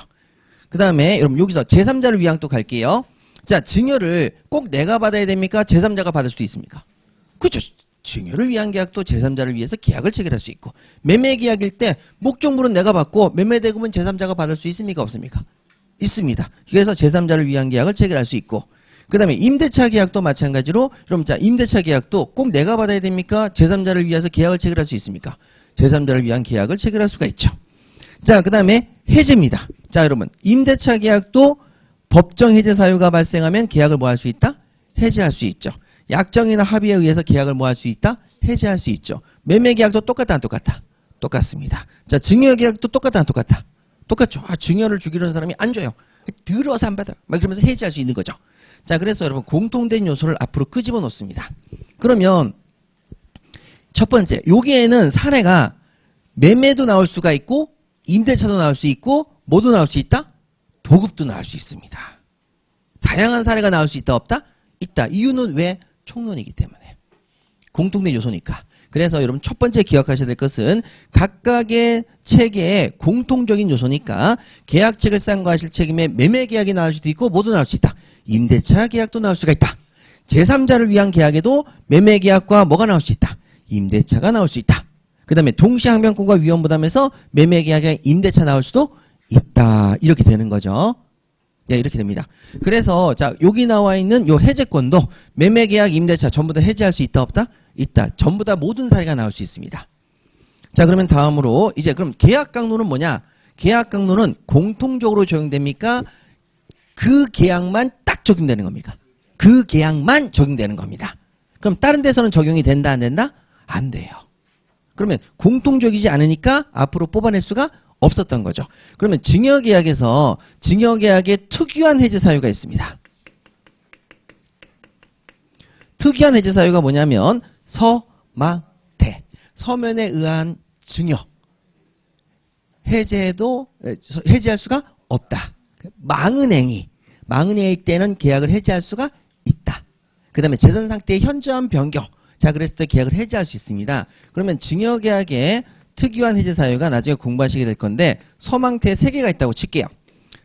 그 다음에 여러분 여기서 제3자를 위한 또 갈게요. 자, 증여를 꼭 내가 받아야 됩니까? 제3자가 받을 수도 있습니까? 그렇죠. 증여를 위한 계약도 제3자를 위해서 계약을 체결할 수 있고, 매매 계약일 때 목적물은 내가 받고 매매 대금은 제3자가 받을 수 있습니까? 없습니까? 있습니다. 그래서 제3자를 위한 계약을 체결할 수 있고, 그 다음에 임대차 계약도 마찬가지로, 그럼 자, 임대차 계약도 꼭 내가 받아야 됩니까? 제3자를 위해서 계약을 체결할 수 있습니까? 제3자를 위한 계약을 체결할 수가 있죠. 자, 그 다음에 해제입니다. 자, 여러분, 임대차 계약도 법정 해제 사유가 발생하면 계약을 뭐 할 수 있다? 해제할 수 있죠. 약정이나 합의에 의해서 계약을 뭐 할 수 있다? 해제할 수 있죠. 매매 계약도 똑같다, 안 똑같다? 똑같습니다. 자, 증여 계약도 똑같다, 안 똑같다? 똑같죠. 아, 증여를 주기로 한 사람이 안 줘요. 들어서 안 받아. 막 그러면서 해지할 수 있는 거죠. 자, 그래서 여러분 공통된 요소를 앞으로 끄집어 놓습니다. 그러면 첫 번째, 여기에는 사례가 매매도 나올 수가 있고 임대차도 나올 수 있고 뭐도 나올 수 있다? 도급도 나올 수 있습니다. 다양한 사례가 나올 수 있다 없다? 있다. 이유는 왜? 총론이기 때문에. 공통된 요소니까. 그래서 여러분 첫 번째 기억하셔야 될 것은 각각의 체계의 공통적인 요소니까 계약 체결상 과실 책임에 매매 계약이 나올 수도 있고 뭐도 나올 수 있다. 임대차 계약도 나올 수가 있다. 제3자를 위한 계약에도 매매 계약과 뭐가 나올 수 있다. 임대차가 나올 수 있다. 그 다음에 동시항변권과 위험부담에서 매매 계약에 임대차 나올 수도 있다. 이렇게 되는 거죠. 네, 이렇게 됩니다. 그래서 자, 여기 나와 있는 요 해제권도 매매 계약, 임대차 전부 다 해제할 수 있다 없다? 있다. 전부 다 모든 사례가 나올 수 있습니다. 자, 그러면 다음으로 이제 그럼 계약 강도는 뭐냐? 계약 강도는 공통적으로 적용됩니까? 그 계약만 딱 적용되는 겁니까? 그 계약만 적용되는 겁니다. 그럼 다른 데서는 적용이 된다 안 된다? 안 돼요. 그러면 공통적이지 않으니까 앞으로 뽑아낼 수가 없었던 거죠. 그러면 증여계약에서 증여계약에 특유한 해제 사유가 있습니다. 특유한 해제 사유가 뭐냐면 서망태, 서면에 의한 증여, 해제할 수가 없다. 망은행위 때는 계약을 해제할 수가 있다. 그 다음에 재산 상태의 현저한 변경, 자 그랬을 때 계약을 해제할 수 있습니다. 그러면 증여계약에 특유한 해제 사유가 나중에 공부하시게 될 건데 서망태 3개가 있다고 칠게요.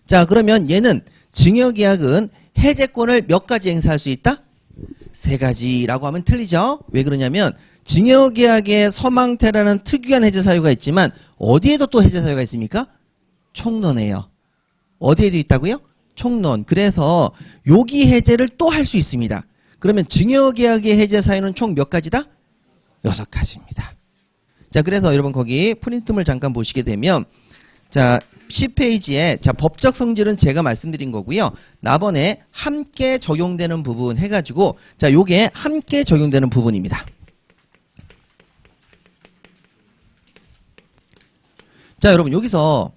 자 그러면 얘는 증여계약은 해제권을 몇 가지 행사할 수 있다? 3가지라고 하면 틀리죠. 왜 그러냐면 증여계약에 서망태라는 특유한 해제 사유가 있지만 어디에도 또 해제 사유가 있습니까? 총론에요. 어디에도 있다고요? 총론. 그래서 여기 해제를 또 할 수 있습니다. 그러면 증여계약의 해제 사유는 총 몇 가지다? 6가지입니다. 자, 그래서 여러분 거기 프린트물 잠깐 보시게 되면 자, 10페이지에 자, 법적 성질은 제가 말씀드린 거고요. 나번에 함께 적용되는 부분 해 가지고 자, 요게 함께 적용되는 부분입니다. 자, 여러분 여기서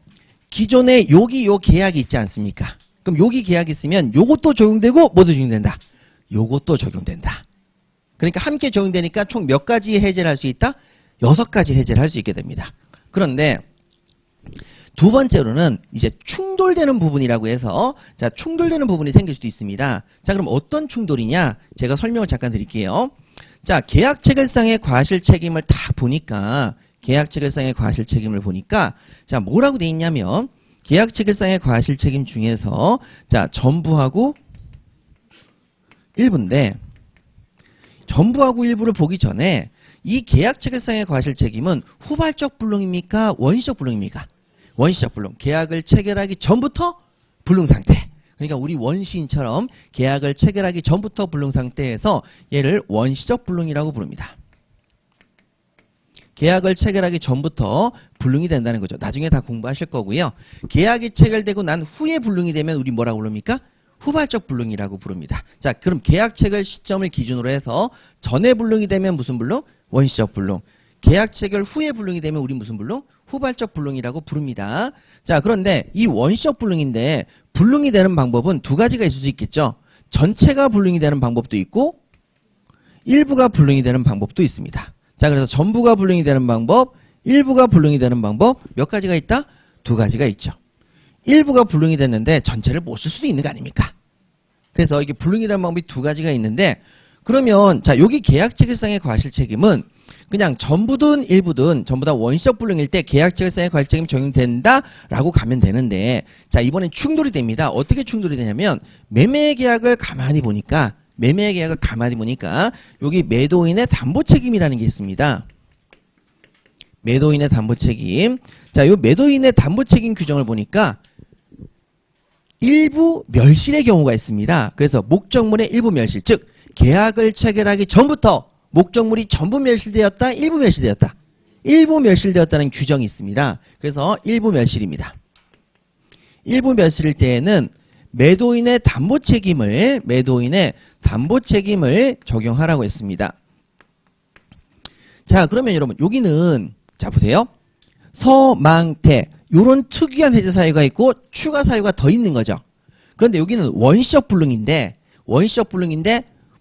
기존에 여기 요 계약이 있지 않습니까? 그럼 여기 계약이 있으면 요것도 적용되고 뭐도 적용된다? 요것도 적용된다. 그러니까 함께 적용되니까 총 몇 가지 해제를 할 수 있다? 6가지 해제를 할 수 있게 됩니다. 그런데 두 번째로는 이제 충돌되는 부분이라고 해서 자, 충돌되는 부분이 생길 수도 있습니다. 자, 그럼 어떤 충돌이냐? 제가 설명을 잠깐 드릴게요. 자, 계약 체결상의 과실 책임을 딱 보니까 계약 체결상의 과실 책임을 보니까 자, 뭐라고 돼 있냐면 계약 체결상의 과실 책임 중에서 자, 전부하고 일부인데 전부하고 일부를 보기 전에 이 계약 체결상의 과실 책임은 후발적 불능입니까? 원시적 불능입니까? 원시적 불능. 계약을 체결하기 전부터 불능 상태. 그러니까 우리 원시인처럼 계약을 체결하기 전부터 불능 상태에서 얘를 원시적 불능이라고 부릅니다. 계약을 체결하기 전부터 불능이 된다는 거죠. 나중에 다 공부하실 거고요. 계약이 체결되고 난 후에 불능이 되면 우리 뭐라고 부릅니까? 후발적 불능이라고 부릅니다. 자, 그럼 계약 체결 시점을 기준으로 해서 전에 불능이 되면 무슨 불능? 원시적 불능. 계약 체결 후에 불능이 되면 우리 무슨 불능? 후발적 불능이라고 부릅니다. 자, 그런데 이 원시적 불능인데 불능이 되는 방법은 2가지가 있을 수 있겠죠. 전체가 불능이 되는 방법도 있고 일부가 불능이 되는 방법도 있습니다. 자, 그래서 전부가 불능이 되는 방법, 일부가 불능이 되는 방법 몇 가지가 있다? 2가지가 있죠. 일부가 불능이 됐는데 전체를 못 쓸 수도 있는 거 아닙니까? 그래서 이게 불능이 되는 방법이 2가지가 있는데 그러면 자, 여기 계약 체결상의 과실 책임은 그냥 전부든 일부든 전부 다 원시적 불능일 때 계약 체결상의 과실 책임 적용된다라고 가면 되는데 자, 이번엔 충돌이 됩니다. 어떻게 충돌이 되냐면 매매 계약을 가만히 보니까 여기 매도인의 담보 책임이라는 게 있습니다. 매도인의 담보 책임. 자, 요 매도인의 담보 책임 규정을 보니까 일부 멸실의 경우가 있습니다. 그래서 목적물의 일부 멸실, 즉 계약을 체결하기 전부터 목적물이 전부 멸실되었다, 일부 멸실되었다. 일부 멸실되었다는 규정이 있습니다. 그래서 일부 멸실입니다. 일부 멸실일 때에는 매도인의 담보 책임을 적용하라고 했습니다. 자, 그러면 여러분 여기는 자 보세요. 서망태 요런 특이한 해제 사유가 있고 추가 사유가 더 있는 거죠. 그런데 여기는 원시적 불능인데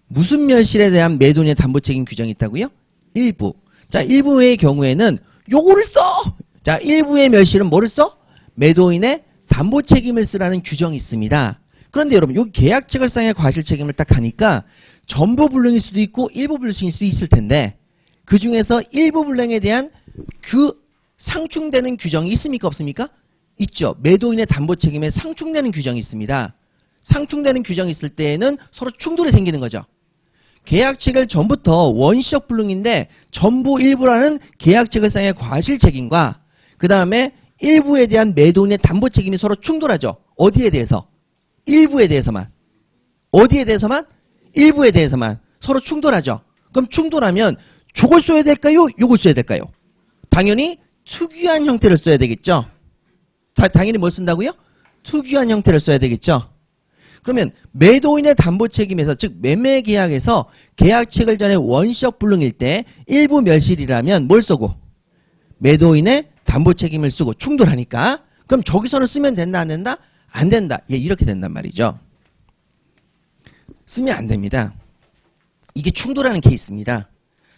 무슨 멸실에 대한 매도인의 담보 책임 규정이 있다고요? 일부. 자, 일부의 경우에는 요거를 써. 자, 일부의 멸실은 뭐를 써? 매도인의 담보 책임을 쓰라는 규정이 있습니다. 그런데 여러분 여기 계약 체결상의 과실 책임을 딱 하니까 전부 불능일 수도 있고 일부 불능일 수도 있을 텐데 그 중에서 일부 불능에 대한 그 상충되는 규정이 있습니까? 없습니까? 있죠. 매도인의 담보 책임에 상충되는 규정이 있습니다. 상충되는 규정이 있을 때에는 서로 충돌이 생기는 거죠. 계약 체결 전부터 원시적 불능인데 전부 일부라는 계약 체결상의 과실 책임과 그 다음에 일부에 대한 매도인의 담보 책임이 서로 충돌하죠. 어디에 대해서? 일부에 대해서만. 어디에 대해서만? 일부에 대해서만. 서로 충돌하죠. 그럼 충돌하면 저걸 써야 될까요? 요걸 써야 될까요? 당연히 특유한 형태를 써야 되겠죠. 당연히 뭘 쓴다고요? 특유한 형태를 써야 되겠죠. 그러면 매도인의 담보 책임에서, 즉 매매 계약에서 계약 체결 전에 원시적 불능일 때 일부 멸실이라면 뭘 쓰고? 매도인의 담보 책임을 쓰고 충돌하니까. 그럼 저기서는 쓰면 된다 안 된다? 안 된다. 예, 이렇게 된단 말이죠. 쓰면 안 됩니다. 이게 충돌하는 케이스입니다.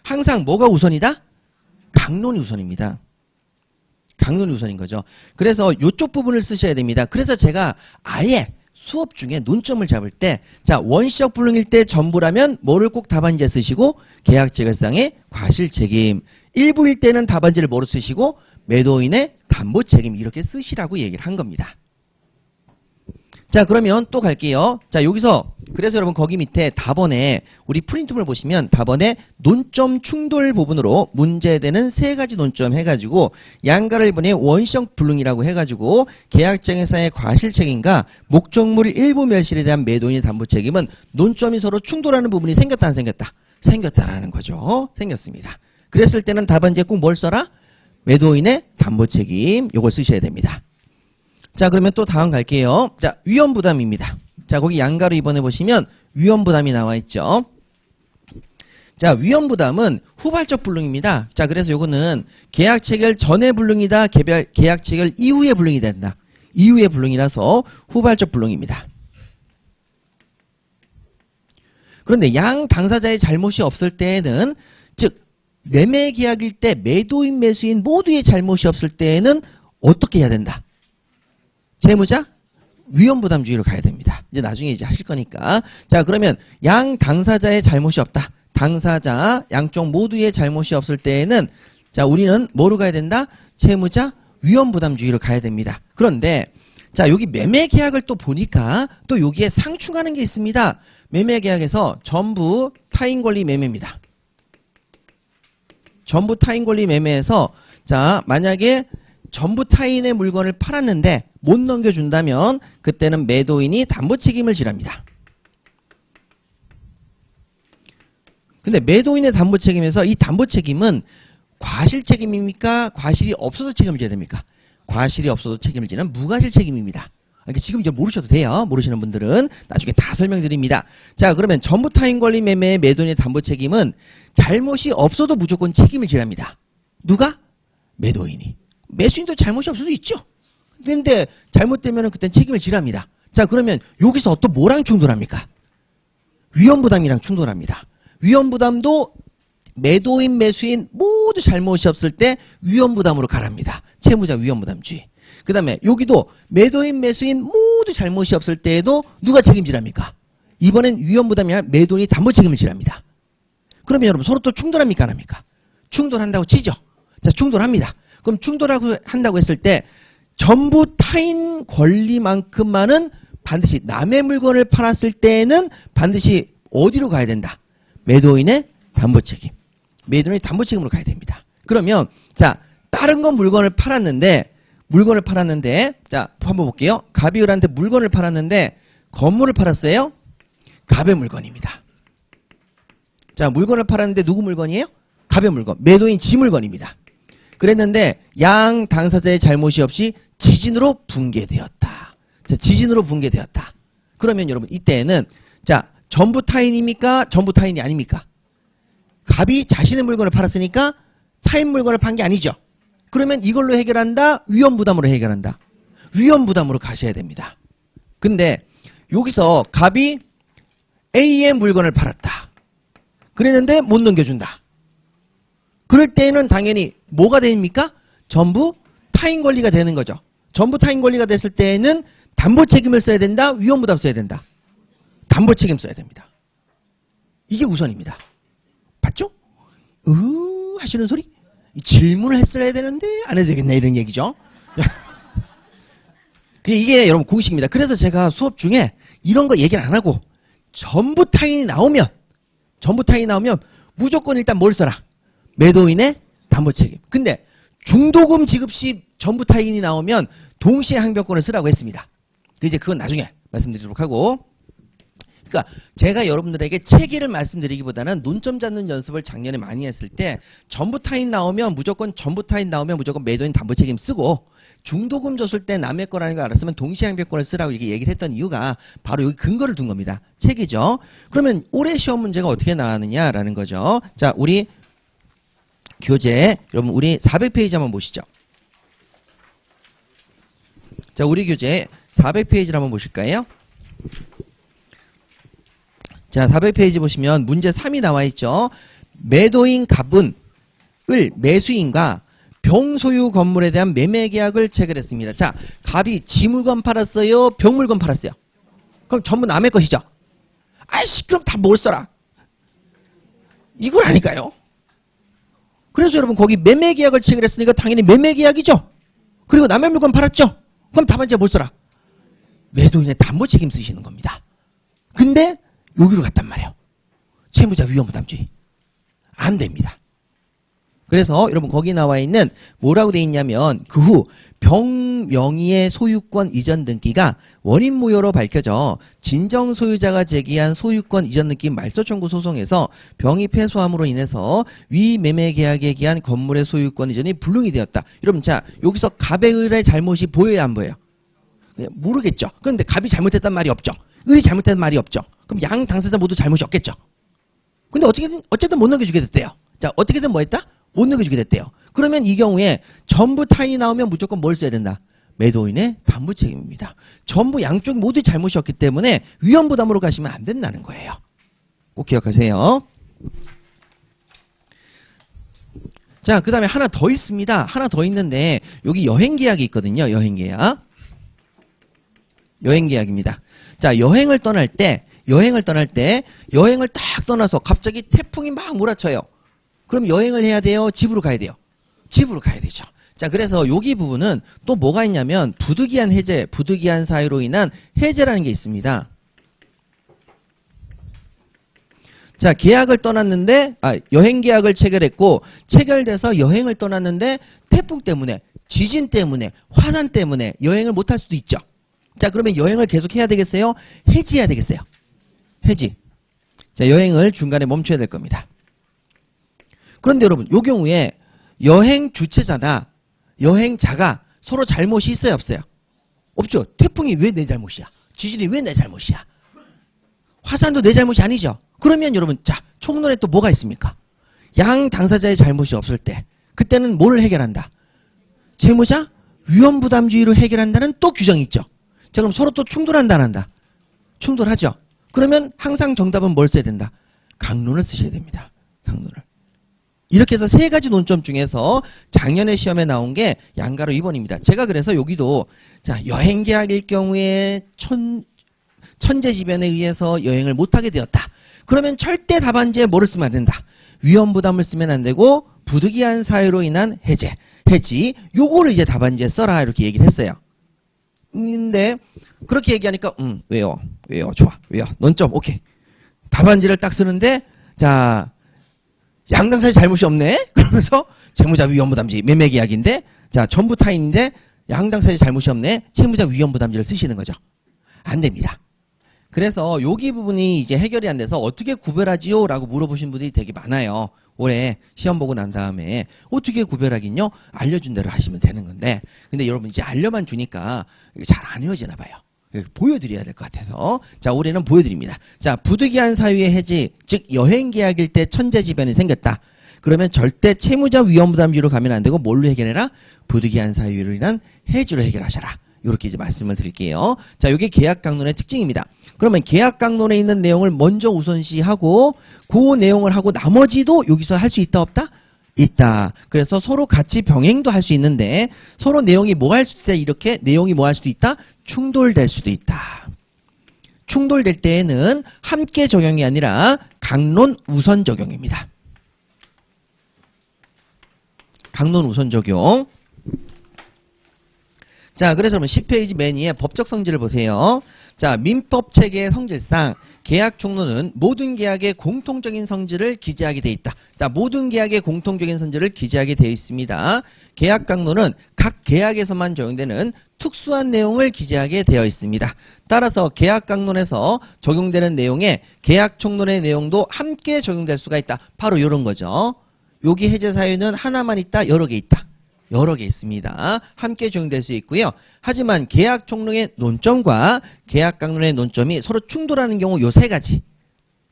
항상 뭐가 우선이다? 강론이 우선입니다. 강론이 우선인 거죠. 그래서 이쪽 부분을 쓰셔야 됩니다. 그래서 제가 아예 수업 중에 논점을 잡을 때, 자, 원시적 불능일 때 전부라면 뭐를 꼭 답안지에 쓰시고, 계약 체결상의 과실 책임. 일부일 때는 답안지를 뭐로 쓰시고, 매도인의 담보 책임 이렇게 쓰시라고 얘기를 한 겁니다. 자, 그러면 또 갈게요. 자, 여기서 그래서 여러분 거기 밑에 답안에 우리 프린트물 보시면 답안에 논점 충돌 부분으로 문제되는 세 가지 논점 해가지고 양가를 이번에 원시적 불능이라고 해가지고 계약쟁에서의 과실 책임과 목적물 일부 멸실에 대한 매도인의 담보 책임은 논점이 서로 충돌하는 부분이 생겼다 안 생겼다? 생겼다라는 거죠. 생겼습니다. 그랬을 때는 답안지에 꼭 뭘 써라? 매도인의 담보 책임 요걸 쓰셔야 됩니다. 자, 그러면 또 다음 갈게요. 자, 위험부담입니다. 자, 거기 양가로 이번에 보시면 위험부담이 나와 있죠. 자, 위험부담은 후발적 불능입니다. 자, 그래서 요거는 계약 체결 전의 불능이다, 계약 체결 이후의 불능이 된다. 이후의 불능이라서 후발적 불능입니다. 그런데 양 당사자의 잘못이 없을 때에는, 즉 매매 계약일 때 매도인 매수인 모두의 잘못이 없을 때에는 어떻게 해야 된다? 채무자 위험부담주의로 가야 됩니다. 이제 나중에 이제 하실 거니까. 자, 그러면 양 당사자의 잘못이 없다. 당사자 양쪽 모두의 잘못이 없을 때에는, 자, 우리는 뭐로 가야 된다? 채무자 위험부담주의로 가야 됩니다. 그런데 자, 여기 매매 계약을 또 보니까 또 여기에 상충하는 게 있습니다. 매매 계약에서 전부 타인 권리 매매입니다. 전부 타인 권리 매매에서, 자, 만약에 전부 타인의 물건을 팔았는데 못 넘겨준다면 그때는 매도인이 담보 책임을 지랍니다. 근데 매도인의 담보 책임에서 이 담보 책임은 과실 책임입니까? 과실이 없어도 책임을 져야 됩니까? 과실이 없어도 책임을 지는 무과실 책임입니다. 그러니까 지금 이제 모르셔도 돼요. 모르시는 분들은 나중에 다 설명드립니다. 자, 그러면 전부 타인 권리 매매의 매도인의 담보 책임은 잘못이 없어도 무조건 책임을 지랍니다. 누가? 매도인이. 매수인도 잘못이 없을 수 있죠. 그런데 잘못되면 그땐 책임을 지랍니다. 자, 그러면 여기서 또 뭐랑 충돌합니까? 위험부담이랑 충돌합니다. 위험부담도 매도인 매수인 모두 잘못이 없을 때 위험부담으로 가랍니다. 채무자 위험부담주의. 그 다음에 여기도 매도인 매수인 모두 잘못이 없을 때에도 누가 책임지랍니까? 이번엔 위험부담이 아니라 매도인이 담보 책임을 지랍니다. 그러면 여러분 서로 또 충돌합니까 안 합니까? 충돌한다고 치죠. 자, 충돌합니다. 그럼 충돌하고 한다고 했을 때 전부 타인 권리만큼만은 반드시 남의 물건을 팔았을 때에는 반드시 어디로 가야 된다? 매도인의 담보 책임. 매도인의 담보 책임으로 가야 됩니다. 그러면 자, 다른 건 물건을 팔았는데 자, 한번 볼게요. 갑이 을한테 물건을 팔았는데 건물을 팔았어요? 갑의 물건입니다. 자, 물건을 팔았는데 누구 물건이에요? 갑의 물건. 매도인 지 물건입니다. 그랬는데 양 당사자의 잘못이 없이 지진으로 붕괴되었다. 자, 지진으로 붕괴되었다. 그러면 여러분 이때는 자, 전부 타인입니까? 전부 타인이 아닙니까? 갑이 자신의 물건을 팔았으니까 타인 물건을 판 게 아니죠. 그러면 이걸로 해결한다? 위험부담으로 해결한다? 위험부담으로 가셔야 됩니다. 근데 여기서 갑이 A의 물건을 팔았다. 그랬는데 못 넘겨준다. 그럴 때는 당연히 뭐가 됩니까? 전부 타인 권리가 되는 거죠. 전부 타인 권리가 됐을 때는 담보 책임을 써야 된다? 위험부담 써야 된다? 담보 책임 써야 됩니다. 이게 우선입니다. 봤죠? 하시는 소리? 질문을 했어야 되는데 안 해도 되겠네 이런 얘기죠. 이게 여러분 공식입니다. 그래서 제가 수업 중에 이런 거 얘기를 안 하고 전부 타인이 나오면 무조건 일단 뭘 써라? 매도인의 담보 책임. 근데 중도금 지급 시 전부 타인이 나오면 동시에 항변권을 쓰라고 했습니다. 이제 그건 나중에 말씀드리도록 하고. 그러니까 제가 여러분들에게 체계를 말씀드리기보다는 논점 잡는 연습을 작년에 많이 했을 때 전부 타인 나오면 무조건 매도인 담보 책임 쓰고 중도금 줬을 때 남의 거라는 걸 알았으면 동시에 항변권을 쓰라고 이렇게 얘기를 했던 이유가 바로 여기 근거를 둔 겁니다. 체계죠. 그러면 올해 시험 문제가 어떻게 나왔느냐라는 거죠. 자, 우리 교재 여러분 우리 400페이지 한번 보시죠. 자, 우리 교재 400페이지를 한번 보실까요? 자, 400페이지 보시면 문제 3이 나와 있죠. 매도인 갑은을 매수인과 병소유 건물에 대한 매매 계약을 체결했습니다. 자, 갑이 지물건 팔았어요? 병물건 팔았어요? 그럼 전부 남의 것이죠. 아이씨, 그럼 다 뭘 써라? 이걸 아닐까요? 그래서 여러분 거기 매매 계약을 체결했으니까 당연히 매매 계약이죠. 그리고 남의 물건 팔았죠. 그럼 답안지에 뭘 써라? 매도인의 담보 책임 쓰시는 겁니다. 근데 여기로 갔단 말이에요. 채무자 위험부담주의. 안 됩니다. 그래서 여러분 거기 나와 있는 뭐라고 돼 있냐면 그 후 병명의의 소유권 이전 등기가 원인 무효로 밝혀져 진정 소유자가 제기한 소유권 이전 등기 말소 청구 소송에서 병이 패소함으로 인해서 위 매매 계약에 기한 건물의 소유권 이전이 불능이 되었다. 여러분 자 여기서 갑의 을의 잘못이 보여야 안 보여요? 모르겠죠. 그런데 갑이 잘못했단 말이 없죠. 을이 잘못했단 말이 없죠. 그럼 양 당사자 모두 잘못이 없겠죠. 근데 어쨌든 못 넘겨주게 됐대요. 자, 어떻게든 뭐 했다? 못 넘겨주게 됐대요. 그러면 이 경우에 전부 타인이 나오면 무조건 뭘 써야 된다? 매도인의 담보 책임입니다. 전부 양쪽 모두 잘못이었기 때문에 위험부담으로 가시면 안 된다는 거예요. 꼭 기억하세요. 자, 그 다음에 하나 더 있습니다. 하나 더 있는데 여기 여행계약이 있거든요. 여행계약. 여행계약입니다. 자, 여행을 떠날 때 여행을 딱 떠나서 갑자기 태풍이 막 몰아쳐요. 그럼 여행을 해야 돼요? 집으로 가야 돼요? 집으로 가야 되죠. 자, 그래서 여기 부분은 또 뭐가 있냐면 부득이한 해제, 부득이한 사유로 인한 해제라는 게 있습니다. 자, 계약을 떠났는데 여행 계약을 체결했고 체결돼서 여행을 떠났는데 태풍 때문에, 지진 때문에, 화산 때문에 여행을 못 할 수도 있죠. 자, 그러면 여행을 계속 해야 되겠어요? 해지해야 되겠어요? 해지. 자, 여행을 중간에 멈춰야 될 겁니다. 그런데 여러분, 이 경우에 여행 주체자나 여행자가 서로 잘못이 있어요, 없어요? 없죠. 태풍이 왜 내 잘못이야? 지진이 왜 내 잘못이야? 화산도 내 잘못이 아니죠. 그러면 여러분, 자, 총론에 또 뭐가 있습니까? 양 당사자의 잘못이 없을 때, 그때는 뭐를 해결한다? 채무자 위험부담주의로 해결한다는 또 규정이 있죠. 자, 그럼 서로 또 충돌한다, 안 한다? 충돌하죠. 그러면 항상 정답은 뭘 써야 된다? 강론을 쓰셔야 됩니다. 강론을. 이렇게 해서 세 가지 논점 중에서 작년에 시험에 나온 게 양가로 2번입니다. 제가 그래서 여기도 자, 여행계약일 경우에 천재지변에 의해서 여행을 못하게 되었다. 그러면 절대 답안지에 뭐를 쓰면 안 된다. 위험부담을 쓰면 안 되고 부득이한 사유로 인한 해지 요거를 이제 답안지에 써라 이렇게 얘기를 했어요. 근데 그렇게 얘기하니까 왜요? 좋아. 왜요? 논점 오케이. 답안지를 딱 쓰는데 자 양당사의 잘못이 없네? 그러면서 채무자 위험부담지 매매계약인데 자 전부 타인인데 양당사의 잘못이 없네? 채무자 위험부담지를 쓰시는 거죠. 안 됩니다. 그래서 여기 부분이 이제 해결이 안 돼서 어떻게 구별하지요? 라고 물어보신 분들이 되게 많아요. 올해 시험 보고 난 다음에 어떻게 구별하긴요? 알려준 대로 하시면 되는 건데 근데 여러분 이제 알려만 주니까 잘 안 이어지나 봐요. 보여드려야 될 것 같아서 자 올해는 보여드립니다. 자 부득이한 사유의 해지 즉 여행계약일 때 천재지변이 생겼다. 그러면 절대 채무자 위험부담주의로 가면 안 되고 뭘로 해결해라? 부득이한 사유로 인한 해지로 해결하셔라. 이렇게 이제 말씀을 드릴게요. 자 이게 계약강론의 특징입니다. 그러면 계약강론에 있는 내용을 먼저 우선시하고 그 내용을 하고 나머지도 여기서 할 수 있다 없다? 있다. 그래서 서로 같이 병행도 할 수 있는데 서로 내용이 뭐 할 수 있다 이렇게 내용이 뭐 할 수도 있다? 충돌될 수도 있다. 충돌될 때에는 함께 적용이 아니라 강론 우선 적용입니다. 강론 우선 적용. 자, 그래서 그러면 10페이지 맨 위에 법적 성질을 보세요. 자, 민법 체계의 성질상 계약 총론은 모든 계약의 공통적인 성질을 기재하게 돼 있다. 자, 모든 계약의 공통적인 성질을 기재하게 되어 있습니다. 계약 강론은 각 계약에서만 적용되는 특수한 내용을 기재하게 되어 있습니다. 따라서 계약 강론에서 적용되는 내용에 계약 총론의 내용도 함께 적용될 수가 있다. 바로 이런 거죠. 여기 해제 사유는 하나만 있다, 여러 개 있다. 여러 개 있습니다. 함께 적용될 수 있고요. 하지만 계약 총론의 논점과 계약 강론의 논점이 서로 충돌하는 경우 요 세 가지.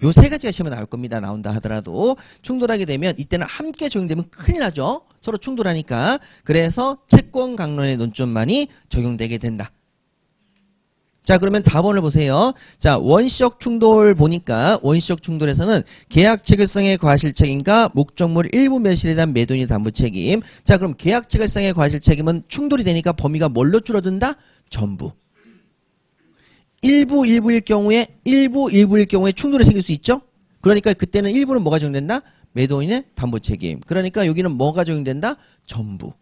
요 세 가지가 시험에 나올 겁니다. 나온다 하더라도 충돌하게 되면 이때는 함께 적용되면 큰일 나죠. 서로 충돌하니까. 그래서 채권 강론의 논점만이 적용되게 된다. 자, 그러면 답원을 보세요. 자, 원시적 충돌 보니까 원시적 충돌에서는 계약 체결성의 과실책임과 목적물 일부 멸실에 대한 매도인의 담보 책임. 자, 그럼 계약 체결성의 과실책임은 충돌이 되니까 범위가 뭘로 줄어든다? 전부. 일부일 경우에 충돌이 생길 수 있죠? 그러니까 그때는 일부는 뭐가 적용된다? 매도인의 담보 책임. 그러니까 여기는 뭐가 적용된다? 전부.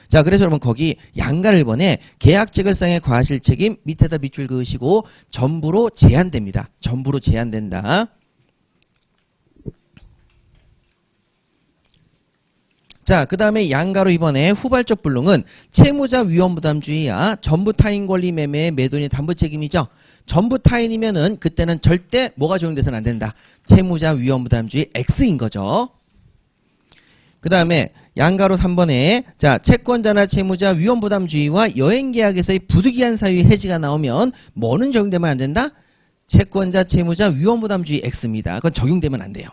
자, 그래서 여러분 거기 양가 1번에 계약 체결상의 과실 책임 밑에다 밑줄 그으시고 전부로 제한됩니다. 전부로 제한된다. 자, 그 다음에 양가로 이번에 후발적 불능은 채무자 위험부담주의야 전부 타인 권리 매매의 매도인의 담보 책임이죠. 전부 타인이면은 그때는 절대 뭐가 적용돼서는 안 된다. 채무자 위험부담주의 X인 거죠. 그 다음에 양가로 3번에 자, 채권자나 채무자 위험부담주의와 여행계약에서의 부득이한 사유의 해지가 나오면 뭐는 적용되면 안 된다? 채권자, 채무자 위험부담주의 X입니다. 그건 적용되면 안 돼요.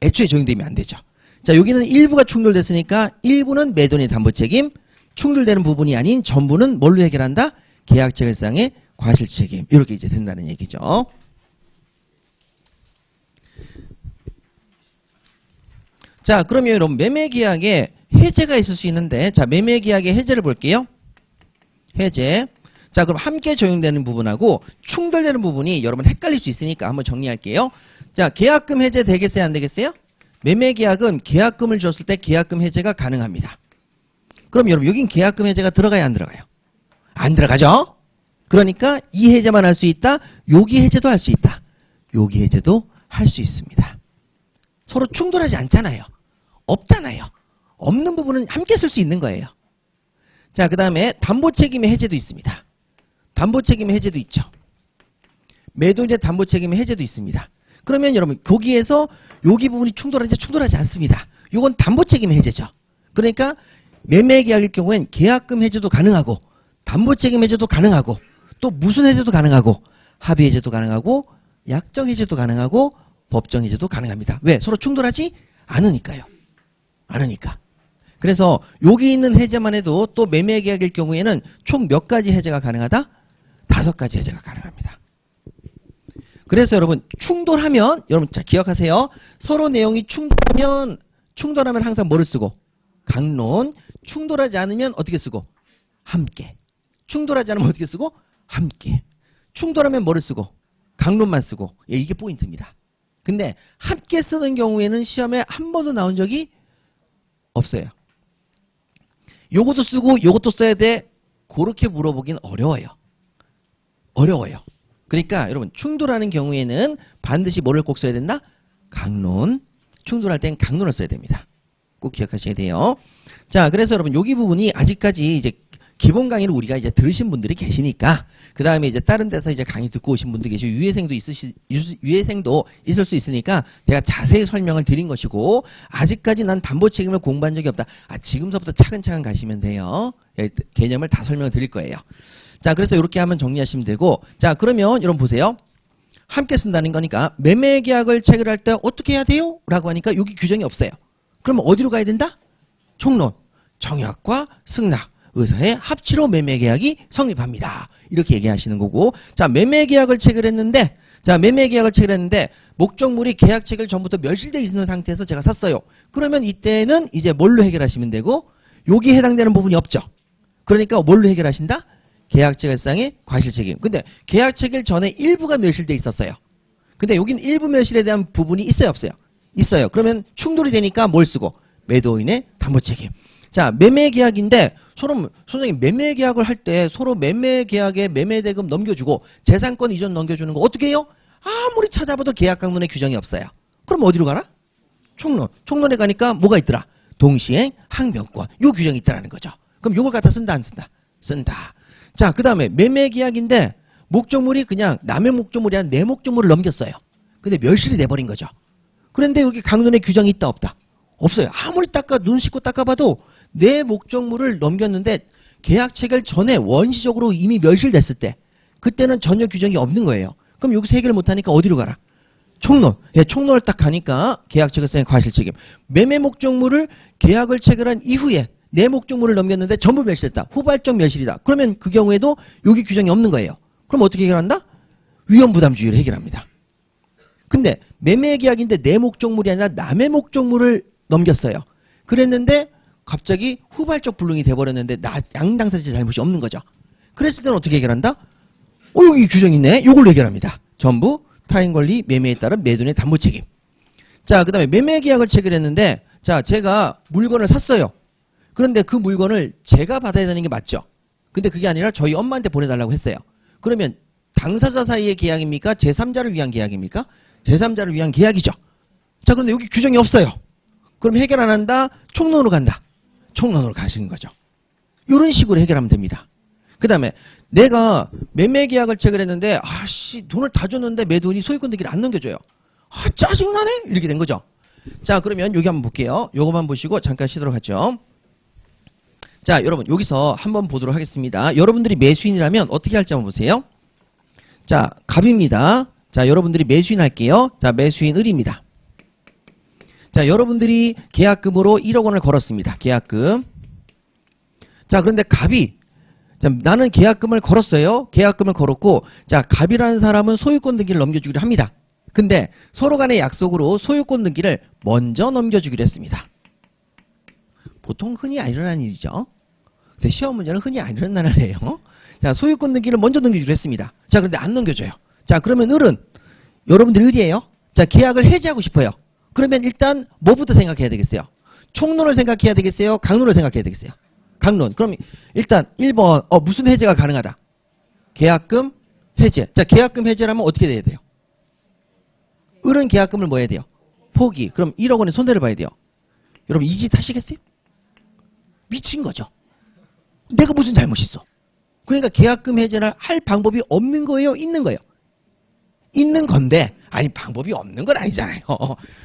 애초에 적용되면 안 되죠. 자, 여기는 일부가 충돌됐으니까 일부는 매도인의 담보책임, 충돌되는 부분이 아닌 전부는 뭘로 해결한다? 계약체결상의 과실책임. 이렇게 이제 된다는 얘기죠. 자, 그러면 여러분 매매계약에 해제가 있을 수 있는데 자, 매매계약의 해제를 볼게요. 해제. 자, 그럼 함께 적용되는 부분하고 충돌되는 부분이 여러분 헷갈릴 수 있으니까 한번 정리할게요. 자, 계약금 해제 되겠어요? 안 되겠어요? 매매계약은 계약금을 줬을 때 계약금 해제가 가능합니다. 그럼 여러분 여긴 계약금 해제가 들어가야 안 들어가요? 안 들어가죠? 그러니까 이 해제만 할 수 있다. 여기 해제도 할 수 있다. 여기 해제도 할 수 있습니다. 서로 충돌하지 않잖아요. 없잖아요. 없는 부분은 함께 쓸 수 있는 거예요. 자, 그 다음에 담보책임의 해제도 있습니다. 담보책임의 해제도 있죠. 매도인의 담보책임의 해제도 있습니다. 그러면 여러분 거기에서 여기 부분이 충돌하는지 충돌하지 않습니다. 이건 담보책임의 해제죠. 그러니까 매매계약일 경우엔 계약금 해제도 가능하고 담보책임 해제도 가능하고 또 무슨 해제도 가능하고 합의 해제도 가능하고 약정 해제도 가능하고 법정 해제도 가능합니다. 왜? 서로 충돌하지 않으니까요. 않으니까. 그래서 여기 있는 해제만 해도 또 매매계약일 경우에는 총 몇 가지 해제가 가능하다? 5가지 해제가 가능합니다. 그래서 여러분 충돌하면 여러분 자 기억하세요. 서로 내용이 충돌하면 항상 뭐를 쓰고? 강론. 충돌하지 않으면 어떻게 쓰고? 함께. 충돌하지 않으면 어떻게 쓰고? 함께. 충돌하면 뭐를 쓰고? 강론만 쓰고. 예, 이게 포인트입니다. 근데 함께 쓰는 경우에는 시험에 한 번도 나온 적이 없어요. 요것도 쓰고 요것도 써야 돼. 그렇게 물어보긴 어려워요. 어려워요. 그러니까 여러분 충돌하는 경우에는 반드시 뭐를 꼭 써야 된다? 강론. 충돌할 땐 강론을 써야 됩니다. 꼭 기억하셔야 돼요. 자, 그래서 여러분 여기 부분이 아직까지 이제 기본 강의를 우리가 이제 들으신 분들이 계시니까 그 다음에 이제 다른 데서 이제 강의 듣고 오신 분들 계시고 유예생도 있을 수 있으니까 제가 자세히 설명을 드린 것이고 아직까지 난 담보 책임을 공부한 적이 없다. 지금서부터 차근차근 가시면 돼요. 개념을 다 설명을 드릴 거예요. 자, 그래서 이렇게 하면 정리하시면 되고 자, 그러면 여러분 보세요. 함께 쓴다는 거니까 매매계약을 체결할 때 어떻게 해야 돼요? 라고 하니까 여기 규정이 없어요. 그러면 어디로 가야 된다? 총론, 정약과 승낙. 의사의 합치로 매매계약이 성립합니다. 이렇게 얘기하시는 거고 자 매매계약을 체결했는데 목적물이 계약 체결 전부터 멸실되어 있는 상태에서 제가 샀어요. 그러면 이때는 이제 뭘로 해결하시면 되고 여기 해당되는 부분이 없죠. 그러니까 뭘로 해결하신다? 계약 체결상의 과실책임. 근데 계약 체결 전에 일부가 멸실되어 있었어요. 근데 여긴 일부 멸실에 대한 부분이 있어요 없어요? 있어요. 그러면 충돌이 되니까 뭘 쓰고? 매도인의 담보책임. 자, 매매 계약인데 서로 선생님 매매 계약을 할 때 서로 매매 계약에 매매 대금 넘겨주고 재산권 이전 넘겨주는 거 어떻게 해요? 아무리 찾아봐도 계약 강론에 규정이 없어요. 그럼 어디로 가나? 총론. 총론에 가니까 뭐가 있더라? 동시행, 항변권. 요 규정이 있다라는 거죠. 그럼 요걸 갖다 쓴다 안 쓴다? 쓴다. 자, 그다음에 매매 계약인데 목적물이 그냥 남의 목적물이 아니라 내 목적물을 넘겼어요. 근데 멸실이 돼버린 거죠. 그런데 여기 강론에 규정이 있다 없다? 없어요. 아무리 눈 씻고 닦아봐도 내 목적물을 넘겼는데 계약 체결 전에 원시적으로 이미 멸실됐을 때 그때는 전혀 규정이 없는 거예요. 그럼 여기서 해결 못하니까 어디로 가라? 총론. 예, 총론을 딱 가니까 계약 체결성의 과실책임. 매매 목적물을 계약을 체결한 이후에 내 목적물을 넘겼는데 전부 멸실했다. 후발적 멸실이다. 그러면 그 경우에도 여기 규정이 없는 거예요. 그럼 어떻게 해결한다? 위험부담주의를 해결합니다. 근데 매매 계약인데 내 목적물이 아니라 남의 목적물을 넘겼어요. 그랬는데 갑자기 후발적 불능이 돼버렸는데 양 당사자 잘못이 없는 거죠. 그랬을 때는 어떻게 해결한다? 여기 규정이 있네. 요걸로 해결합니다. 전부 타인권리 매매에 따른 매도인의 담보책임. 자, 그 다음에 매매 계약을 체결했는데 자, 제가 물건을 샀어요. 그런데 그 물건을 제가 받아야 되는 게 맞죠. 근데 그게 아니라 저희 엄마한테 보내달라고 했어요. 그러면 당사자 사이의 계약입니까? 제3자를 위한 계약입니까? 제3자를 위한 계약이죠. 자, 그런데 여기 규정이 없어요. 그럼 해결 안 한다? 총론으로 간다. 총론으로 가시는 거죠. 이런 식으로 해결하면 됩니다. 그 다음에 내가 매매 계약을 체결했는데 돈을 다 줬는데 매도인이 소유권 등기를 안 넘겨줘요. 짜증나네? 이렇게 된 거죠. 자, 그러면 여기 한번 볼게요. 요거만 보시고 잠깐 쉬도록 하죠. 자, 여러분 여기서 한번 보도록 하겠습니다. 여러분들이 매수인이라면 어떻게 할지 한번 보세요. 자, 갑입니다. 자, 여러분들이 매수인 할게요. 자, 매수인 을입니다. 자, 여러분들이 계약금으로 1억 원을 걸었습니다. 계약금. 자, 그런데 갑이 자, 나는 계약금을 걸었어요. 계약금을 걸었고 자, 갑이라는 사람은 소유권 등기를 넘겨주기로 합니다. 근데 서로 간의 약속으로 소유권 등기를 먼저 넘겨주기로 했습니다. 보통 흔히 안 일어나는 일이죠. 근데 시험 문제는 흔히 안 일어나는 일이에요. 자, 소유권 등기를 먼저 넘겨주기로 했습니다. 자, 그런데 안 넘겨줘요. 자, 그러면 을은 여러분들 을이에요. 자, 계약을 해지하고 싶어요. 그러면 일단 뭐부터 생각해야 되겠어요? 총론을 생각해야 되겠어요? 강론을 생각해야 되겠어요? 강론. 그럼 일단 1번 무슨 해제가 가능하다? 계약금 해제. 자, 계약금 해제라면 어떻게 돼야 돼요? 을은 계약금을 뭐 해야 돼요? 포기. 그럼 1억 원의 손해를 봐야 돼요. 여러분 이 짓 하시겠어요? 미친 거죠. 내가 무슨 잘못이 있어? 그러니까 계약금 해제를 할 방법이 없는 거예요? 있는 거예요? 있는 건데 아니 방법이 없는 건 아니잖아요.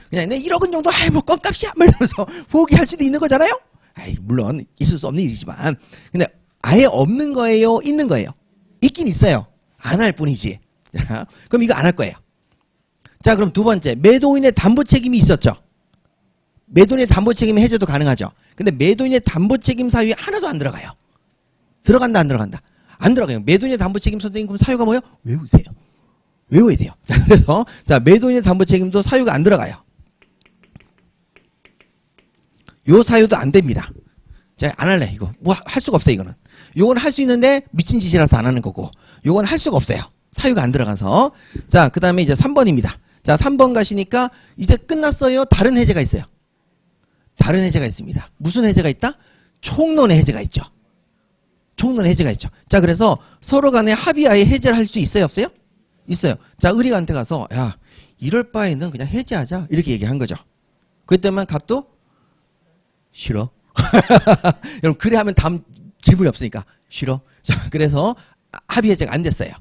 그냥 내 1억 원 정도 뭐 껌값이야 이러면서 포기할 수도 있는 거잖아요. 물론 있을 수 없는 일이지만 근데 아예 없는 거예요? 있는 거예요? 있긴 있어요. 안 할 뿐이지. 자, 그럼 이거 안 할 거예요. 자, 그럼 두 번째 매도인의 담보 책임이 있었죠. 매도인의 담보 책임 해제도 가능하죠. 근데 매도인의 담보 책임 사유에 하나도 안 들어가요. 들어간다 안 들어간다? 안 들어가요. 매도인의 담보 책임 선생님 그럼 사유가 뭐예요? 외우세요. 외워야 돼요. 자, 그래서 자, 매도인의 담보 책임도 사유가 안 들어가요. 요 사유도 안 됩니다. 자, 안 할래 이거. 뭐 할 수가 없어요 이거는. 요건 할 수 있는데 미친 짓이라서 안 하는 거고. 요건 할 수가 없어요. 사유가 안 들어가서. 자, 그 다음에 이제 3번입니다. 자, 3번 가시니까 이제 끝났어요. 다른 해제가 있어요. 다른 해제가 있습니다. 무슨 해제가 있다? 총론의 해제가 있죠. 총론의 해제가 있죠. 자, 그래서 서로 간에 합의하에 해제를 할 수 있어요? 없어요? 있어요. 자, 을이한테 가서 야, 이럴 바에는 그냥 해제하자. 이렇게 얘기한 거죠. 그때만 갑도 싫어. 여러분 그래 하면 다음 질문이 없으니까 싫어. 자, 그래서 합의 해제가 안 됐어요.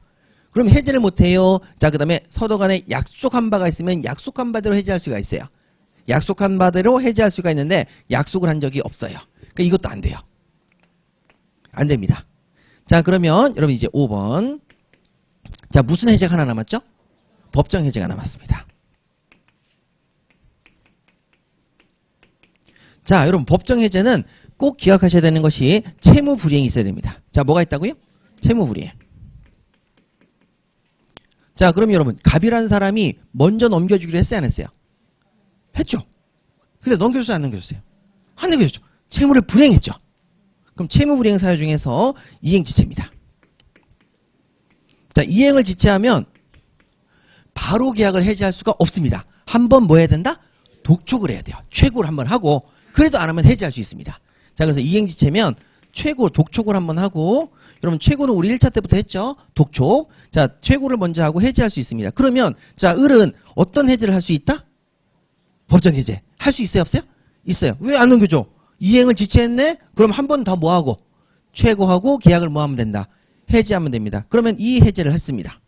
그럼 해제를 못해요. 자, 그 다음에 서로 간에 약속한 바가 있으면 약속한 바대로 해제할 수가 있어요. 약속한 바대로 해제할 수가 있는데 약속을 한 적이 없어요. 그러니까 이것도 안 돼요. 안 됩니다. 자, 그러면 여러분 이제 5번. 자, 무슨 해제가 하나 남았죠? 법정 해제가 남았습니다. 자, 여러분 법정 해제는 꼭 기억하셔야 되는 것이 채무 불이행이 있어야 됩니다. 자, 뭐가 있다고요? 채무 불이행. 자, 그럼 여러분 갑이라는 사람이 먼저 넘겨주기로 했어요, 안 했어요? 했죠. 근데 넘겨줬어요, 안 넘겨줬어요? 안 넘겨줬죠. 채무를 불이행했죠. 그럼 채무 불이행 사유 중에서 이행지체입니다. 자, 이행을 지체하면 바로 계약을 해지할 수가 없습니다. 한번 뭐 해야 된다? 독촉을 해야 돼요. 최고를 한번 하고 그래도 안 하면 해지할 수 있습니다. 자, 그래서 이행지체면 최고, 독촉을 한번 하고, 그러면 최고는 우리 1차 때부터 했죠. 독촉. 자, 최고를 먼저 하고 해제할 수 있습니다. 그러면, 자, 을은 어떤 해제를 할 수 있다? 법정 해제. 할 수 있어요, 없어요? 있어요. 왜 안 넘겨줘? 이행을 지체했네? 그럼 한 번 더 뭐하고? 최고하고 계약을 뭐하면 된다? 해제하면 됩니다. 그러면 이 해제를 했습니다.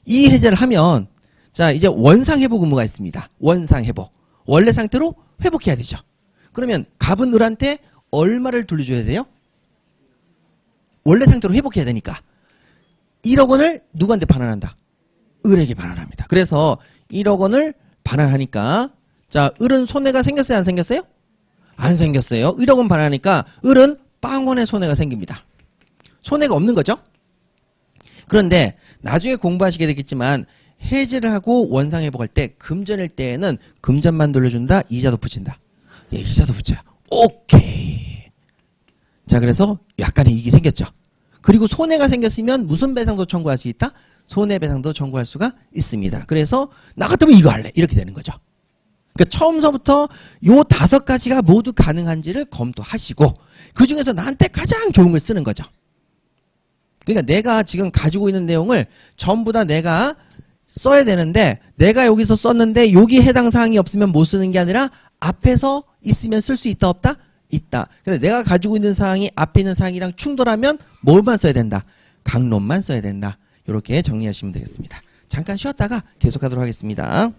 이 해제를 하면, 자, 이제 원상회복 의무가 있습니다. 원상회복. 원래 상태로 회복해야 되죠. 그러면 갑은 을한테 얼마를 돌려줘야 돼요? 원래 상태로 회복해야 되니까 1억 원을 누구한테 반환한다? 을에게 반환합니다. 그래서 1억 원을 반환하니까 자, 을은 손해가 생겼어요? 안 생겼어요? 안 생겼어요. 1억 원 반환하니까 을은 빵원의 손해가 생깁니다. 손해가 없는 거죠. 그런데 나중에 공부하시게 되겠지만 해지를 하고 원상회복할 때 금전일 때에는 금전만 돌려준다? 이자도 붙인다? 예, 이자도 붙여요. 오케이. 자, 그래서 약간의 이익이 생겼죠. 그리고 손해가 생겼으면 무슨 배상도 청구할 수 있다? 손해배상도 청구할 수가 있습니다. 그래서 나 같으면 이거 할래. 이렇게 되는 거죠. 그러니까 처음서부터 요 5가지가 모두 가능한지를 검토하시고 그 중에서 나한테 가장 좋은 걸 쓰는 거죠. 그러니까 내가 지금 가지고 있는 내용을 전부 다 내가 써야 되는데 내가 여기서 썼는데 여기 해당 사항이 없으면 못 쓰는 게 아니라 앞에서 있으면 쓸 수 있다 없다? 있다. 근데 내가 가지고 있는 사항이 앞에 있는 사항이랑 충돌하면 뭘만 써야 된다? 강론만 써야 된다. 이렇게 정리하시면 되겠습니다. 잠깐 쉬었다가 계속하도록 하겠습니다.